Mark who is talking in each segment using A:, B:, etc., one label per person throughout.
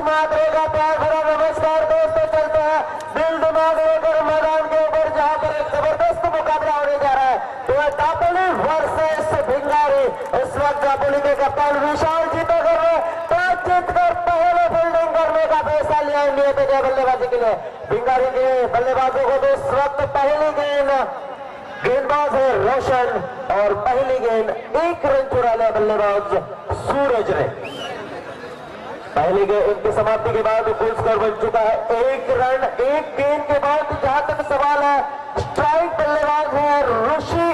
A: मात्रेगा प्यार भरा नमस्कार दोस्तों, चलते हैं दिल दिमाग लेकर मैदान के ऊपर, जहां पर एक जबरदस्त मुकाबला होने जा रहा है। तो दापोली वर्सेस भिंगारी। इस वक्त दापोली के कप्तान विशाल जीतो कर टॉस जीतकर पहले फील्डिंग करने का फैसला लिया इंडिया के बल्लेबाजी के लिए। भिंगारी के बल्लेबाजों को तो इस वक्त पहली गेंदबाज है रोशन और पहली गेंद 1 रन चुरा लिया बल्लेबाज सूरज ने। पहली गेंद की समाप्ति के बाद फुल स्कोर बन चुका है 1 रन 1 गेंद के बाद। जहां तक सवाल है, स्ट्राइक बल्लेबाज है ऋषि।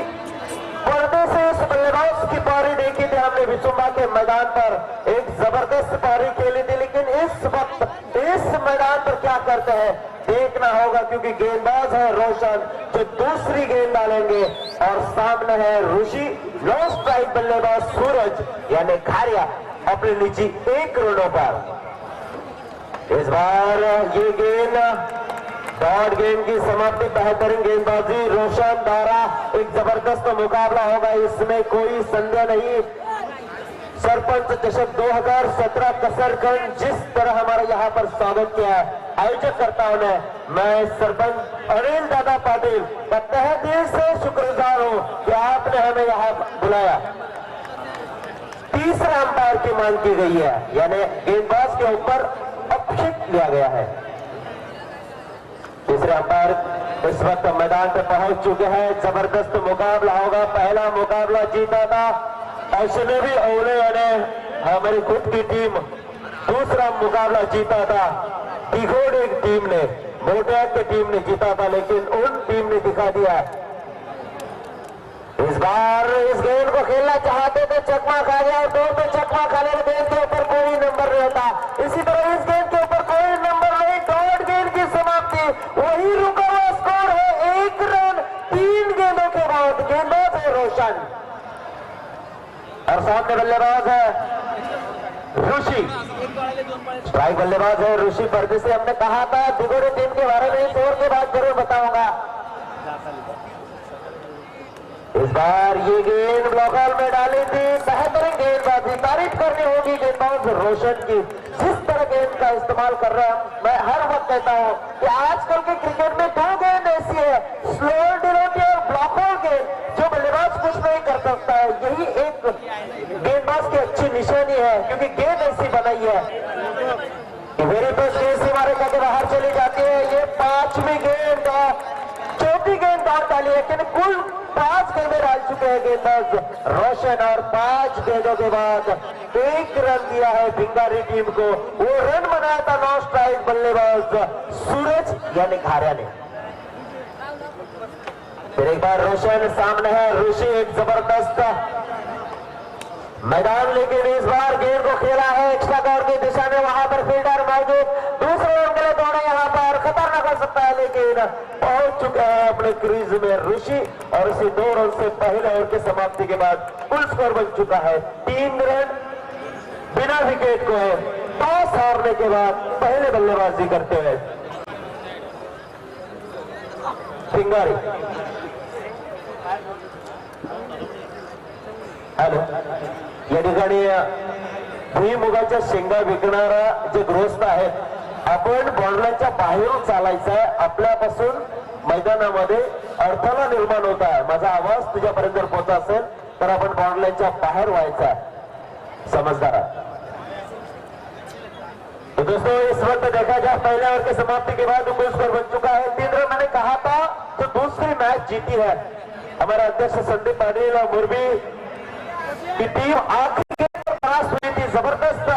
A: पर्दे से इस बल्लेबाज की पारी देखी थी हमने विसुंबा के मैदान पर, एक जबरदस्त पारी खेली थी, लेकिन इस वक्त इस मैदान पर क्या करते हैं देखना होगा, क्योंकि गेंदबाज है रोशन जो दूसरी गेंद डालेंगे और सामने है ऋषि। नो स्ट्राइक बल्लेबाज सूरज यानी खारिया अपने निजी 1 रनों पर। इस बार ये गेंद डॉट गेंद की समाप्ति, बेहतरीन गेंदबाजी रोशन द्वारा। एक जबरदस्त मुकाबला होगा, इसमें कोई संदेह नहीं। सरपंच चषक 2017 कसरगंज जिस तरह हमारा यहाँ पर स्वागत किया है आयोजक करताओं ने, मैं सरपंच अनिल दादा पाटिल का तहे दिल से शुक्रगुजार हूँ कि आपने हमें यहाँ बुलाया। तीसरा अंपायर की मांग की गई है, यानी गेंदबाज के ऊपर अपशिक लिया गया है। तीसरे अंपायर इस वक्त मैदान पर पहुंच चुके हैं। जबरदस्त मुकाबला होगा, पहला मुकाबला जीता था अजनबी ओले ने हमारी खुद की टीम, दूसरा मुकाबला जीता था दिघोड़े टीम ने, मोटेक की टीम ने जीता था, लेकिन उन टीम ने दिखा दिया। इस बार इस गेंद को खेलना चाहते थे, चकमा खा गया और 2 पे चकमा खाने गेंद के ऊपर कोई नंबर नहीं होता। इसी तरह इस गेंद के ऊपर कोई नंबर नहीं। डॉट गेंद की समाप्ति, वही रुका हुआ स्कोर है 1 रन 3 गेंदों के बाद। गेंदबाज है रोशन और सामने बल्लेबाज है ऋषि। स्ट्राइक बल्लेबाज है ऋषि। पर्दे से हमने कहा था दिगोड़े टीम के बारे में इस ओवर के बाद जरूर बताऊंगा। इस बार ये गेंद ब्लॉकल में डाली थी, बेहतरीन गेंदबाजी, तारीफ करनी होगी गेंदबाज रोशन की, जिस तरह गेंद का इस्तेमाल कर रहा है। मैं हर वक्त कहता हूं कि आजकल के क्रिकेट में 2 गेंद ऐसी है, स्लो डिलोटी और ब्लॉकल गेंद, जो बल्लेबाज कुछ नहीं कर सकता है। यही एक गेंदबाज की अच्छी निशानी है, क्योंकि गेंद ऐसी बनाई है। मेरी फर्स्ट गेंद से मारे करके बाहर चली जाती है। ये 5वीं गेंद, चौथी गेंद बाहर डाली है, लेकिन कुल 5 गेंदें डाल चुके हैं गेंदबाज रोशन और 5 गेंदों के बाद 1 रन दिया है भिंगारी टीम को। वो रन बनाया था नो स्ट्राइक बल्लेबाज सूरज यानी खारिया ने। फिर एक बार रोशन सामने है ऋषि, एक जबरदस्त मैदान, लेकिन इस बार गेंद को खेला है एक्स्ट्रा कवर की दिशा में, वहां पर फील्डर मौजूद, दूसरे रन के लिए दौड़े यहाँ पर, खतरनाक हो सकता है, लेकिन पहुंच चुके हैं अपने क्रीज में ऋषि और इसी 2 रन से पहले ओवर की समाप्ति के बाद फुल स्कोर बन चुका है 3 रन बिना विकेट को है। टॉस हारने के बाद पहले बल्लेबाजी करते हुए भिंगारी। हॅलो, या ठिकाणी भुईमुगाच्या शेंगा विकणारा जे गृहस्थ आहेत, आपण बॉर्डरच्या बाहेरून चालायचं आहे, आपल्यापासून मैदानामध्ये अडथळा निर्माण होत आहे। माझा आवाज तुझ्यापर्यंत जर पोहोचला असेल तर आपण बॉर्डरच्या बाहेर व्हायचं आहे, समझदार। तो दोस्तों इस वक्त देखा जाए पहले ओवर की समाप्ति के बाद फुल स्कोर बन चुका है 3 रन। मैंने कहा था जो दूसरी मैच जीती है हमारा अध्यक्ष संदीप पाटिल और मुरबी की टीम, आखिरी गेंद पर पास हुई थी, जबरदस्त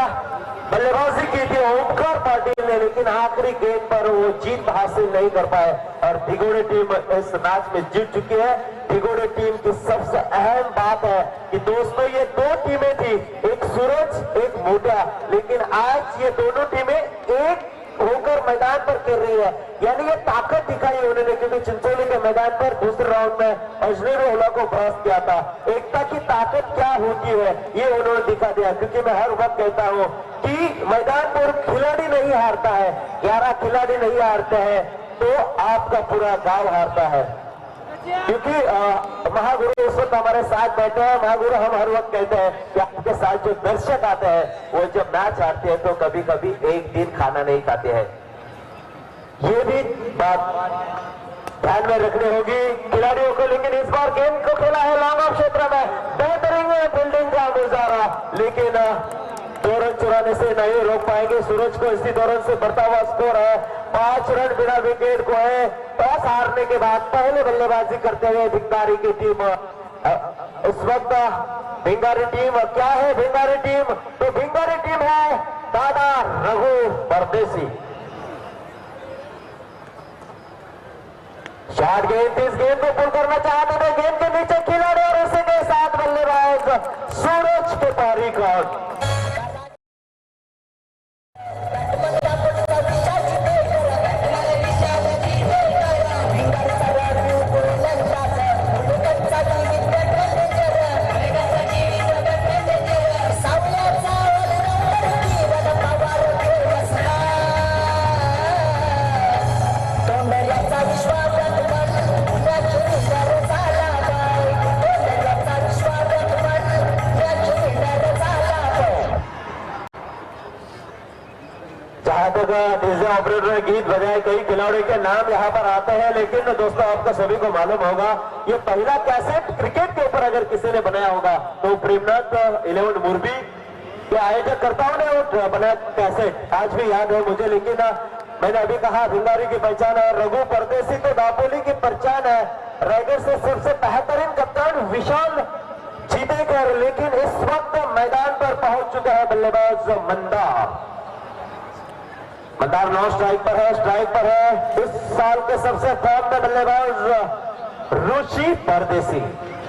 A: बल्लेबाजी की थी ओमकार पाटिल ने, लेकिन आखिरी गेंद पर वो जीत हासिल नहीं कर पाए और दिघोड़े टीम इस मैच में जीत चुकी है। दिघोड़े टीम की सबसे अहम बात है कि दोस्तों ये 2 टीमें थी, एक सूरज एक मोटा, लेकिन आज ये दोनों टीमें एक होकर मैदान पर खेल रही है, यानी ये ताकत दिखाई उन्होंने, क्योंकि चिंचोली के मैदान पर दूसरे राउंड में अजनबी ओला को परास्त किया था। एकता की ताकत क्या होती है ये उन्होंने दिखा दिया, क्योंकि मैं हर वक्त कहता हूं कि मैदान पर खिलाड़ी नहीं हारता है, 11 खिलाड़ी नहीं हारते हैं तो आपका पूरा गांव हारता है। क्योंकि महागुरु इस वक्त हमारे साथ बैठे हैं। महागुरु हम हर वक्त कहते हैं कि आपके साथ जो दर्शक आते हैं वो जब मैच हारते हैं तो कभी कभी एक दिन खाना नहीं खाते हैं। ये भी बात ध्यान में रखनी होगी खिलाड़ियों को। लेकिन इस बार गेंद को खेला है लॉन्ग ऑफ क्षेत्र में, बेहतरीन फील्डिंग का मुजाहरा, लेकिन 2 रन चुराने से नहीं रोक पाएंगे सूरज को। इसी 2 रन से बढ़ता हुआ स्कोर है 5 रन बिना विकेट को है। टॉस हारने के बाद पहले बल्लेबाजी करते हुए भिंगारी की टीम, इस वक्त भिंगारी टीम क्या है? भिंगारी टीम तो भिंगारी टीम है दादा रघु परदेसी। शॉट गेंद, इस गेंद को पुल करना चाहते थे, गेंद के नीचे खिलाड़ी और इसी के साथ बल्लेबाज सूरज के पारी का डीजे ऑपरेटर ने गीत बजाए। कई खिलाड़ियों के नाम यहाँ पर आते हैं, लेकिन दोस्तों आपको सभी को मालूम होगा ये पहला कैसेट क्रिकेट के ऊपर अगर किसी ने बनाया होगा तो प्रेमनाथ 11 मुरबी के आयोजक कर्ताओं ने वो बनाया कैसेट, आज भी याद है मुझे। लेकिन मैंने अभी कहा भिंगारी की पहचान है रघु परदेसी तो दापोली की पहचान है। रायगढ़ से सबसे बेहतरीन कप्तान विशाल जीतेकर, लेकिन इस वक्त मैदान पर पहुंच चुका है बल्लेबाज मंदार। मंदार 9 स्ट्राइक पर है, स्ट्राइक पर है। इस साल के सबसे फॉर्म में बल्लेबाज ऋषि परदेसी,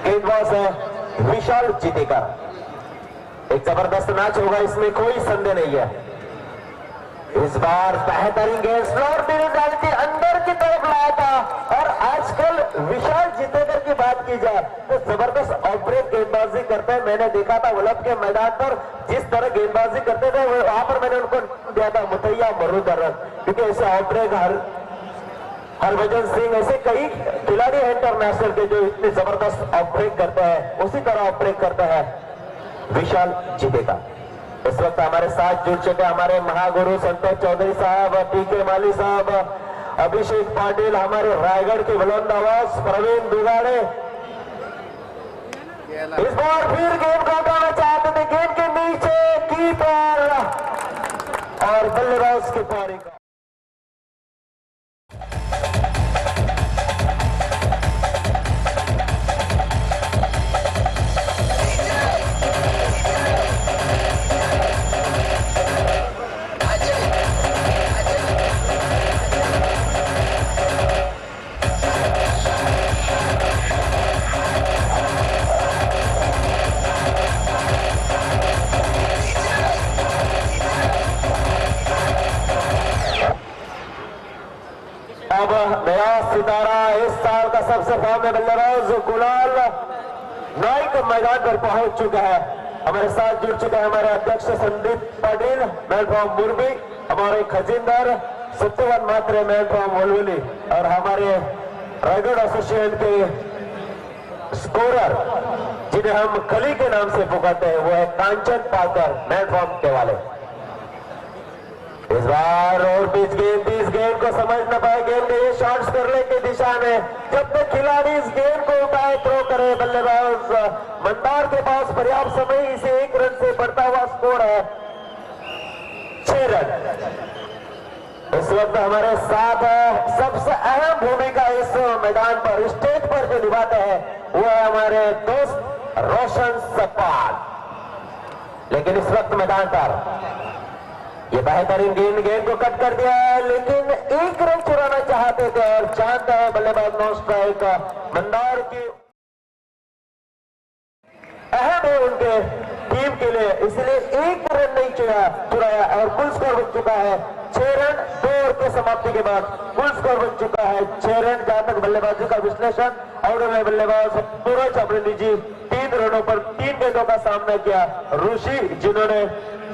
A: गेंदबाज है विशाल जीतेकर। एक जबरदस्त मैच होगा, इसमें कोई संदेह नहीं है। इस बार बेहतरीन गेंद स्लोर भी डाली थी, अंदर की तरफ लाया था। और आजकल विशाल जीतेकर की बात की जाए तो जबरदस्त ऑफ ब्रेक गेंदबाजी करते हैं। मैंने देखा था वल्लभ के मैदान पर जिस तरह गेंदबाजी करते थे वहां पर मैंने उनको दिया था मुतैया मरुदरन, क्योंकि ऐसे ऑफ ब्रेक हरभजन सिंह ऐसे कई खिलाड़ी है इंटरनेशनल के जो इतने जबरदस्त ऑफ ब्रेक करते हैं, उसी तरह ऑफ ब्रेक करता है विशाल जीतेकर। इस वक्त हमारे साथ जुड़ चुके हमारे महागुरु संतोष चौधरी साहब, टीके माली साहब, अभिषेक पाटिल, हमारे रायगढ़ के बुलंद आवाज प्रवीण दुगाड़े। इस बार फिर गेंद को उठाना चाहते थे, गेंद के नीचे कीपर और बल्लेबाज के पारी का नया सितारा इस साल का सबसे फॉर्म में बल्लेबाज गुलाल नाइक मैदान पर पहुंच चुका है। हमारे साथ जुड़ चुका है हमारे अध्यक्ष संदीप पाटिल, मैन फ्रॉम मुरबी, हमारे खजिंदर सत्यवान मात्रे, मैन फ्रॉम वलवली, और हमारे रायगढ़ एसोसिएशन के स्कोरर जिन्हें हम कली के नाम से पुकारते हैं वो है कांचन पाकर, मैन फ्रॉम केवाले। इस बार और बीच गेंद, इस गेंद को समझ न पाए, गेंद के ये शॉट्स करने की दिशा में जब तक खिलाड़ी इस गेंद को उठाए थ्रो करे, बल्लेबाज मंदार के पास पर्याप्त समय, इसे 1 रन से बढ़ता हुआ स्कोर है 6 रन। इस वक्त हमारे साथ सबसे अहम भूमिका इस मैदान पर स्टेज पर जो निभाते हैं वो है हमारे दोस्त रोशन सपाल। लेकिन इस वक्त मैदान पर ये बेहतरीन गेंद को कट कर दिया है, लेकिन 1 रन चुराना चाहते थे और जानता है बल्लेबाज 9 स्ट्राइक मंदार की अहम है उनके टीम के लिए, इसलिए 1 रन नहीं चुराया और कुल स्कोर बन चुका है 6 रन। 2 ओवर के समाप्ति के बाद कुल स्कोर बन चुका है 6 रन। जहां तक बल्लेबाजी का विश्लेषण, ऑर्डर में बल्लेबाज सूरज अपने 3 रनों पर 3 गेंदों का सामना किया। ऋषि जिन्होंने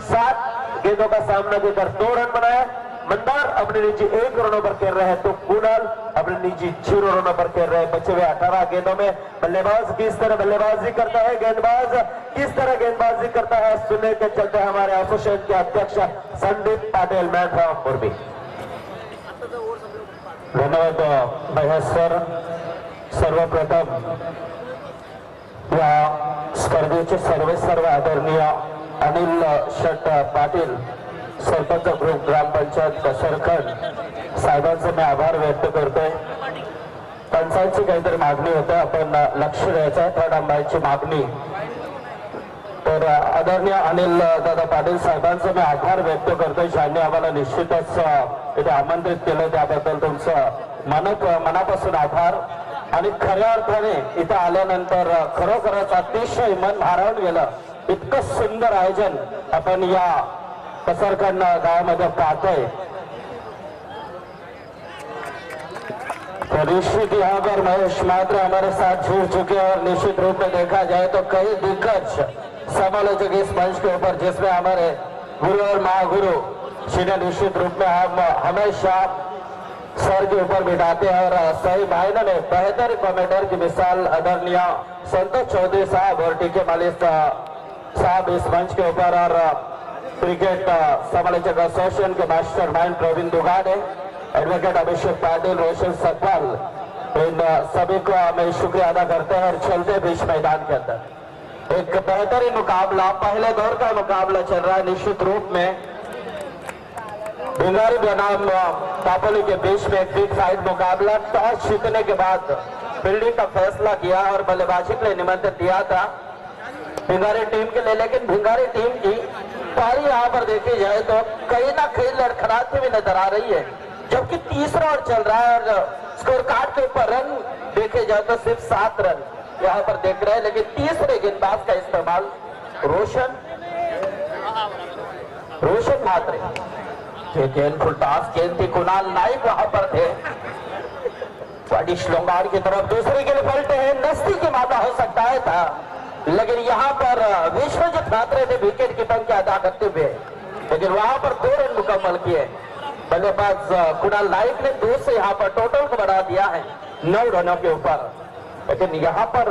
A: 7 गेंदों का सामना कर 2 रन बनाए, मंदार अपने निजी 1 रनों पर खेल रहे हैं तो कुणाल अपने निजी 0 रनों पर खेल रहे हैं। बचे हुए 18 गेंदों में बल्लेबाज किस तरह बल्लेबाजी करता है, गेंदबाज किस तरह गेंदबाजी करता है, सुनने के चलते हमारे एसोसिएशन के अध्यक्ष संदीप पाटिल मैनराम मुर्मी। धन्यवाद महेश सर. सर्वप्रथम या स्पर्धेचे सर्व आदरणीय अनिल शेट पाटील सरपंच ग्रुप ग्रामपंचायत कसरखंड साहेबांचे मी आभार व्यक्त करतोय. पंचायतची काहीतरी मागणी होती, आपण लक्ष द्यायचं आहे त्या डांबाची मागणी. तर आदरणीय अनिल दादा पाटील साहेबांचे मी आभार व्यक्त करतोय, ज्यांनी आम्हाला निश्चितच इथे आमंत्रित केलं त्याबद्दल तुमचं मनापासून आभार. आणि खऱ्या अर्थाने इथे आल्यानंतर खरोखरच अतिशय मन भारावून गेलं. इतकं सुंदर आयोजन आपण या कसरखंड गावामध्ये पाहतोय. तो निश्चित यहाँ पर महेश मात्र हमारे साथ जुड़ चुके हैं और निश्चित रूप में देखा जाए तो कई दिग्गज समालोचक इस मंच के ऊपर, जिसमें हमारे गुरु और महागुरु जिन्हें निश्चित रूप में हम हमेशा सर के ऊपर बिठाते हैं और सही मायने में बेहतर कमेंटर की मिसाल आदरणीय संतोष चौधरी साहब और टीके मालिक साहब इस मंच के ऊपर, और क्रिकेट समालोचक एसोसिएशन के mastermind Pravin Dugade, advocate Abhishek Patil, Roshan Sakpal, इन सभी को मैं शुक्रिया अदा करते हैं. और चलते बीच मैदान के अंदर एक बेहतरीन मुकाबला, पहले दौर का मुकाबला चल रहा है. निश्चित रूप में भिंगारी बनाम दापोली के बीच में एक बिग फाइट मुकाबला. टॉस जीतने के बाद फील्डिंग का फैसला किया और बल्लेबाजी के लिए निमंत्रण दिया था भिंगारी टीम के लिए, लेकिन भिंगारी टीम की पारी यहाँ पर देखी जाए तो कहीं ना कहीं लड़खड़ाती हुई नजर आ रही है. जबकि तीसरा ओवर चल रहा है और स्कोर कार्ड के ऊपर रन देखे जाए तो सिर्फ 7 रन यहाँ पर देख रहे हैं. लेकिन तीसरे गेंदबाज का इस्तेमाल रोशन मात्रे, गेंद फुल टॉस गेंद थी, कुणाल नाइक वहां पर थे. लोंगाड़ की तरफ दूसरे के लिए पलटे हैं, नजदीकी मामला हो सकता है था, लेकिन यहाँ पर विश्वजीत मात्रे ने विकेट कीपिंग की अदा करते हुए लेकिन वहां पर 2 रन मुकम्मल किए. बल्लेबाज कुणाल नाइक ने 2 से यहाँ पर टोटल को बढ़ा दिया है 9 रनों के ऊपर. लेकिन यहाँ पर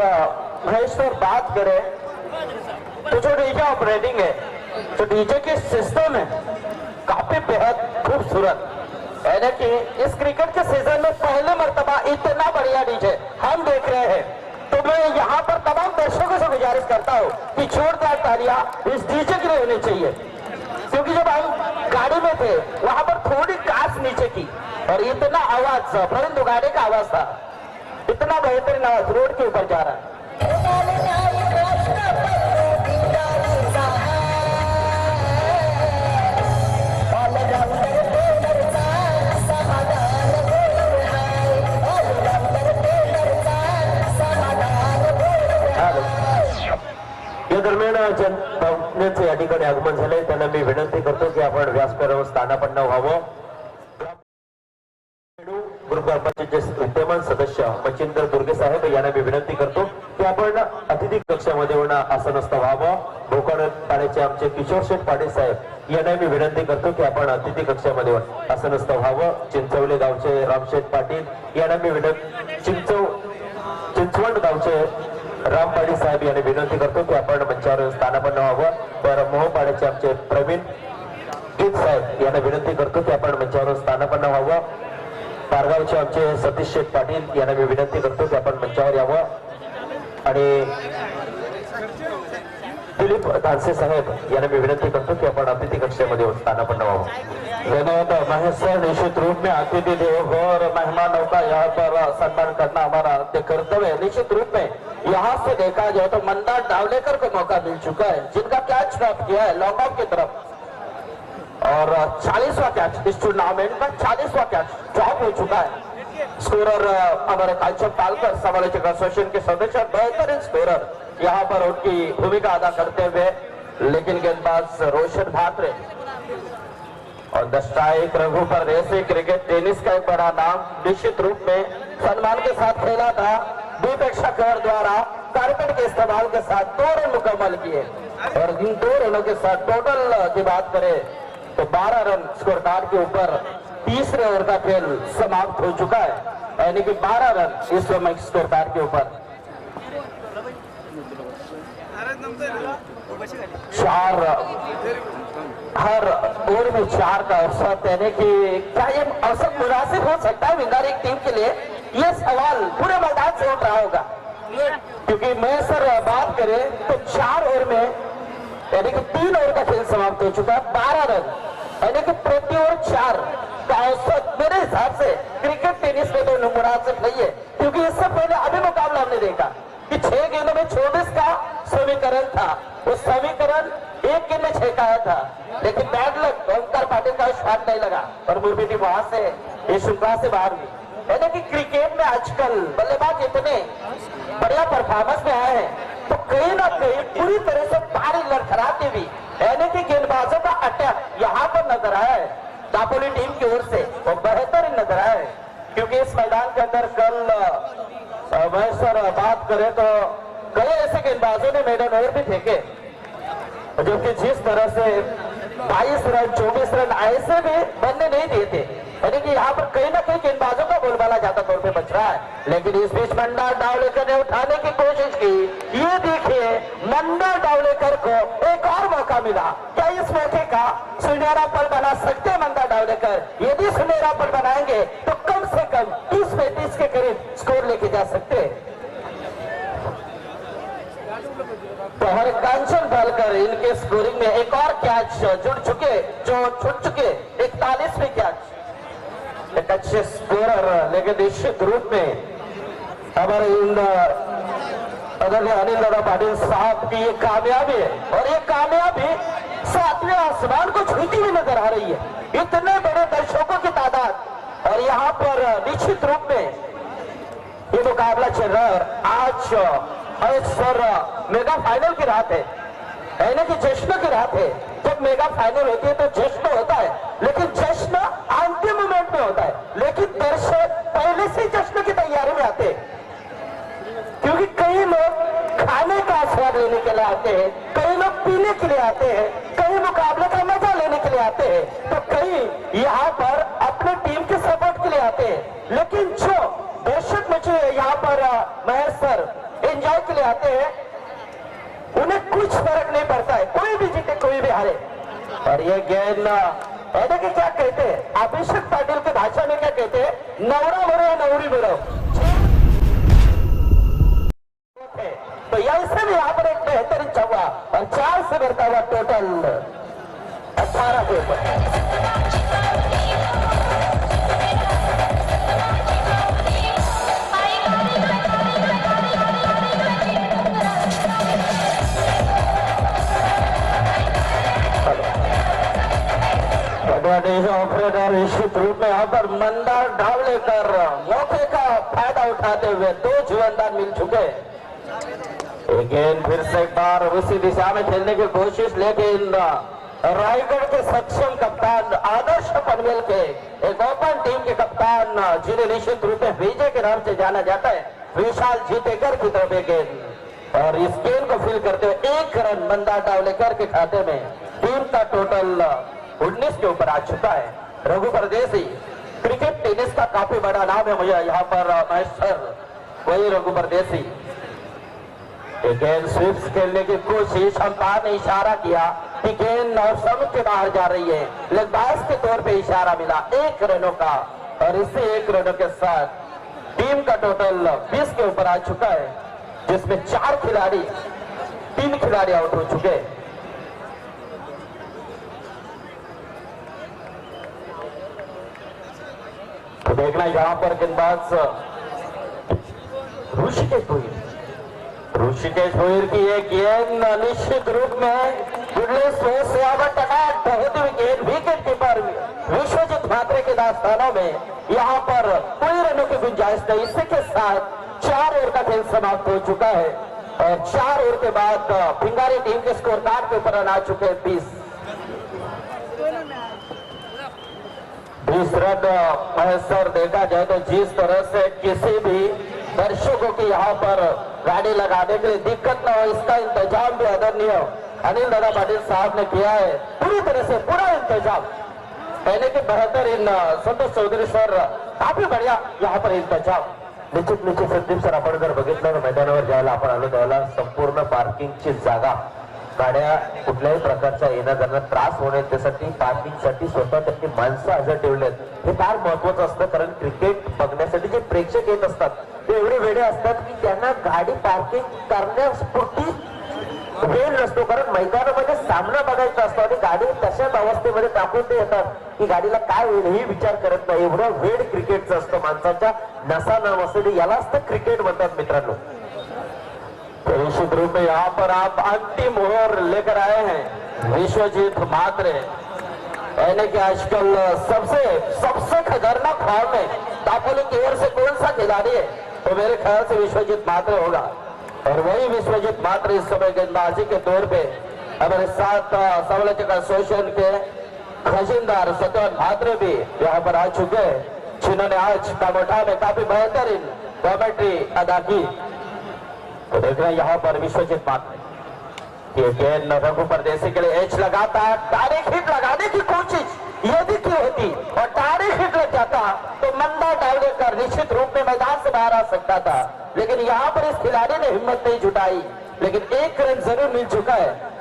A: महेश सर बात करें तो जो डीजे ऑपरेटिंग है, जो डीजे की सिस्टम है काफी बेहद खूबसूरत, यानी कि इस क्रिकेट के सीजन में पहले मर्तबा इतना बढ़िया डीजे हम देख रहे हैं. तो मैं यहाँ पर तमाम दर्शकों से गुजारिश करता हूँ कि जोरदार तालियां इस डीजे के लिए होनी चाहिए, क्योंकि जब हम गाड़ी में थे वहां पर थोड़ी कांच नीचे की और इतना आवाज प्रवीण दुगाड़े का आवाज था, इतना बेहतरीन आवाज रोड के ऊपर जा रहा है. या दरम्यान जनतेचे या ठिकाणी आगमन झाले, त्यांना मी विनंती करतो की आपण व्यासपीठावर स्थानापन्न व्हावं. ग्रुप ग्रामपंचायतचे विद्यमान सदस्य मच्छिंद्र दुर्गे साहेब यांना मी विनंती करतो की आपण अतिथी कक्षामध्ये आसनस्थ व्हावं. भोकाड पाड्याचे आमचे किशोर शेठ पाटील साहेब यांना मी विनंती करतो की आपण अतिथी कक्षामध्ये आसनस्थ व्हावं. चिंचवले गावचे रामशेठ पाटील यांना मी चिंचवड गावचे राम पाटील साहेब यांनी विनंती करतो की आपण मंचावर स्थानापन्न व्हावं. तर मोहपाड्याचे आमचे प्रवीण गीत साहेब यांना विनंती करतो की आपण मंचावर स्थानापन्न व्हावं. पारगावचे आमचे सतीश शेठ पाटील यांना मी विनंती करतो की आपण मंचावर यावं. आणि दिलीप धानसे साहेब यांना मैं विनंती करतो कि अपन अतिथि कक्षामध्ये स्थानापन्न व्हावं. धन्यवाद महेश सर. निश्चित रूप में अतिथि देवो और मेहमानों का यहाँ पर सम्मान करना हमारा कर्तव्य है. निश्चित रूप में यहाँ से देखा जाए तो मंदार डावलेकर को मौका मिल चुका है, जिनका कैच ड्रॉप किया है लॉन्ग ऑफ की तरफ, और 40वां कैच इस टूर्नामेंट का 40वां कैच ड्रॉप हो चुका है. स्कोरर हमारे कालचंद पालकर समालोचक एसोसिएशन के सदस्य, बेहतरीन स्कोरर यहाँ पर उनकी भूमिका अदा करते हुए, लेकिन गेंदबाज रोशन भात्रे और द स्ट्राइक रघुपर रेसी क्रिकेट टेनिस का एक बड़ा नाम निश्चित रूप में सम्मान के साथ खेला था. दीपेक्षा कर द्वारा कारपेट के इस्तेमाल के साथ 2 रन मुकम्मल किए और इन 2 रनों के साथ टोटल की बात करें तो 12 रन स्कोर कार्ड के ऊपर तीसरे ओवर का खेल समाप्त हो चुका है, यानी कि 12 रन इस समय स्कोर कार्ड के ऊपर। 4 हर ओवर में 4 का औसत, यानी कि क्या ये औसत मुनासिब हो सकता है भिंगारी टीम के लिए? ये सवाल पूरे मैदान से उठ रहा होगा, क्योंकि मैं सर बात करें तो 4 ओवर में यानी कि 3 ओवर का खेल समाप्त हो चुका है, 12 रन, यानी कि प्रति ओवर 4 का औसत मेरे हिसाब से क्रिकेट टेनिस में तो मुनासिब नहीं है, क्योंकि इससे पहले अभी मुकाबला हमने देखा कि 6 गेंदों में 24 का समीकरण था। वो समीकरण 1 गेंद में 6 का आया था, लेकिन बैड लक ओंकार पाटिल का शॉट नहीं लगा और मुरबी टीम वहां से इस श्रृंखला से बाहर हुई। यानी कि क्रिकेट में आजकल बल्लेबाज इतने बढ़िया परफॉर्मेंस में आए हैं, तो कहीं ना कहीं पूरी तरह से पारी लड़खड़ाती हुई यानी कि गेंदबाजों का अटैक यहाँ पर नजर आया है दापोली टीम की ओर से, वो बेहतर नजर आया है। क्योंकि इस मैदान के अंदर कल मैं सर बात करें तो कई ऐसे गेंदबाजों ने मेडन ओवर भी फेंके, जबकि जिस तरह से 22 रन 24 रन ऐसे भी बनने नहीं दिए थे, यानी कि यहाँ पर कहीं ना कहीं गेंदबाजों का बोलबाला ज्यादा तौर पे बच रहा है। लेकिन इस बीच मंडा डावलेकर ने उठाने की कोशिश की, ये देखिए मंडा डावलेकर को एक और मौका मिला। क्या इस मौके का सुनहरा पल बना सकते हैं मंडा डावलेकर? यदि सुनहरा पल बनाएंगे तो कम से कम 30-35 के करीब स्कोर लेके जा सकते हैं। तो हर कांचन डालकर इनके स्कोरिंग में एक और कैच जुड़ चुके, जो छूट चुके 41वें कैच। एक अच्छे स्कोरर, लेकिन निश्चित रूप में हमारे अनिल दादा पाटिल साहब की ये कामयाबी है, और ये कामयाबी 7वें आसमान को छूती हुई नजर आ रही है। इतने बड़े दर्शकों की तादाद, और यहाँ पर निश्चित रूप में ये मुकाबला चल रहा है। आज सर मेगा फाइनल की रात है, यानी कि जश्न की रात है। जब मेगा फाइनल होती है तो जश्न होता है, लेकिन जश्न अंतिम मोमेंट में होता है, लेकिन दर्शक पहले से जश्न की तैयारी में आते हैं, क्योंकि कई लोग खाने का स्वाद लेने के लिए आते हैं, कई लोग पीने के लिए आते हैं, कई मुकाबले का मजा लेने के लिए आते हैं, तो कई यहाँ पर अपने टीम के सपोर्ट के लिए आते हैं। लेकिन जो दर्शक मुझे यहाँ पर महर सर एंजॉय के लिए आते हैं, उन्हें कुछ फर्क नहीं पड़ता है, कोई भी जीते कोई भी हारे। और ये गेंद ऐसे कि क्या कहते हैं, अभिषेक पाटिल की भाषा में क्या कहते हैं, नवरा मरो या नवरी मरो। तो ऐसे भी यहाँ पर एक बेहतरीन चौका, और 4 से बढ़ता हुआ टोटल 18 के ऊपर। ऑपरेटर निश्चित रूप में यहाँ पर मंदार डावलेकर मौके का फायदा उठाते हुए 2 जीवनदान मिल चुके। गेंद फिर से एक बार उसी दिशा में खेलने की कोशिश, लेकिन रायगढ़ के सक्षम कप्तान आदर्श पनवेल के एक ओपन टीम के कप्तान, जिन्हें निश्चित रूप में विजय के नाम से जाना जाता है, विशाल जीतेकर की तरफ एक गेंद, और इस गेंद को फील करते हुए 1 रन मंदार डावलेकर के खाते में। टीम का टोटल 19 के ऊपर आ चुका है। रघु परदेसी क्रिकेट टेनिस का काफी बड़ा नाम है मुझे यहाँ पर मास्टर, वही रघु परदेसी। गेंद स्विप्स खेलने की कोशिश, अंपायर ने इशारा किया कि गेंद समुद्र के बाहर जा रही है, गेंदबाज के तौर पे इशारा मिला 1 रनों का, और इसी 1 रनों के साथ टीम का टोटल 20 के ऊपर आ चुका है, जिसमें 3 खिलाड़ी आउट हो चुके। तो देखना यहाँ पर गेंदबाज ऋषिकेश भोईर की एक गेंद निश्चित रूप में बहुत ही गेंद विकेट कीपर विश्वजीत म्हात्रे के दास्तानों में यहाँ पर कोई रनों की गुंजाइश नहीं। इसी के साथ 4 ओवर का खेल समाप्त हो चुका है, और 4 ओवर के बाद भिंगारी टीम के स्कोर कार्ड के ऊपर रन आ चुके हैं 20 रन। सर देखा जाए तो जिस तरह से किसी भी दर्शकों की यहाँ पर गाड़ी लगाने के लिए दिक्कत न हो, इसका इंतजाम भी आदरणीय अनिल दादा पाटिल साहब ने किया है। पूरी तरह से पूरा इंतजाम पहले के बेहतर इन संतोष चौधरी सर काफी बढ़िया यहाँ पर इंतजाम. निश्चित संदीप सर, आपण जर बघितलं मैदानावर ज्यावेळेला आपण आलो त्यावेळेला संपूर्ण पार्किंगची जागा गाड्या कुठल्याही प्रकारच्या येण्या जाण्यात त्रास होणे त्यासाठी पार्किंगसाठी स्वतः त्यांनी माणसं हजर ठेवलेत. हे फार महत्वाचं असतं, कारण क्रिकेट बघण्यासाठी जे प्रेक्षक येत असतात ते एवढे वेडे असतात की त्यांना गाडी पार्किंग करण्यापुरती वेळ नसतो, कारण मैदानामध्ये सामना बघायचा असतो आणि गाडी तशाच अवस्थेमध्ये टाकून ते येतात की गाडीला काय होईल हे विचार करत नाही. एवढं वेळ क्रिकेटचं असतं, माणसाच्या नसा नामसाठी, यालाच तर क्रिकेट म्हणतात मित्रांनो. तो निश्चित रूप में यहाँ पर आप अंतिम मोहर लेकर आए हैं विश्वजीत म्हात्रे, यानी कि आजकल सबसे खतरनाक फॉर्म में दापोली की ओर से कौन सा खिलाड़ी है तो मेरे ख्याल से विश्वजीत म्हात्रे होगा. और वही विश्वजीत म्हात्रे इस समय गेंदबाजी के तौर पे हमारे साथ समालोचक एसोसिएशन के खजीनदार सत्यवान म्हात्रे भी यहाँ पर आ चुके हैं, जिन्होंने आज कामोठा में काफी बेहतरीन कॉमेंट्री अदा की. तो देख रहे हैं यहाँ पर विश्वजीत म्हात्रे ये गेंद रघु परदेसी के लिए एच लगाता है, डायरेक्ट हिट लगाने की कोशिश यदि की होती और डायरेक्ट हिट लग जाता तो मंदा डावलेकर निश्चित रूप में मैदान से बाहर आ सकता था, लेकिन यहाँ पर इस खिलाड़ी ने हिम्मत नहीं जुटाई. लेकिन एक रन जरूर मिल चुका है.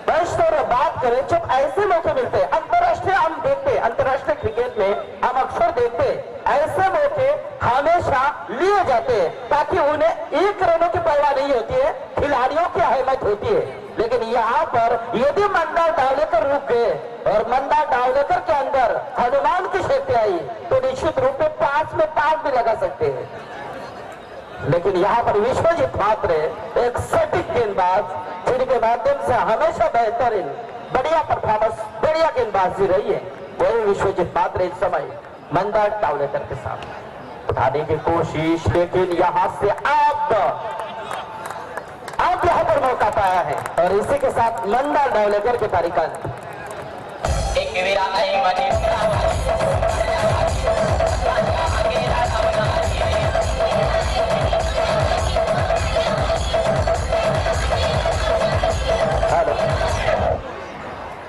A: और बात करें जब ऐसे मौके मिलते हैं अंतरराष्ट्रीय, हम देखते हैं अंतरराष्ट्रीय क्रिकेट में हम अक्सर देखते हैं ऐसे मौके हमेशा लिए जाते हैं ताकि उन्हें एक रनों की परवाह नहीं होती है, खिलाड़ियों की अहमियत होती है. लेकिन यहाँ पर यदि मंदा डावलेकर रुक गए और मंदा डावलेकर के अंदर हनुमान की शक्ति आई तो निश्चित रूप में 5 में 5 भी लगा सकते हैं. लेकिन यहाँ पर विश्वजीत म्हात्रे एक सटीक गेंदबाज, जिनके माध्यम से हमेशा बेहतरीन बढ़िया परफॉर्मेंस, बढ़िया गेंदबाजी रही है, वही विश्वजीत म्हात्रे इस समय मंदा डावलेकर के साथ उठाने की कोशिश, लेकिन यहाँ से आप यहाँ पर मौका पाया है और इसी के साथ मंदा डावलेकर के तारीख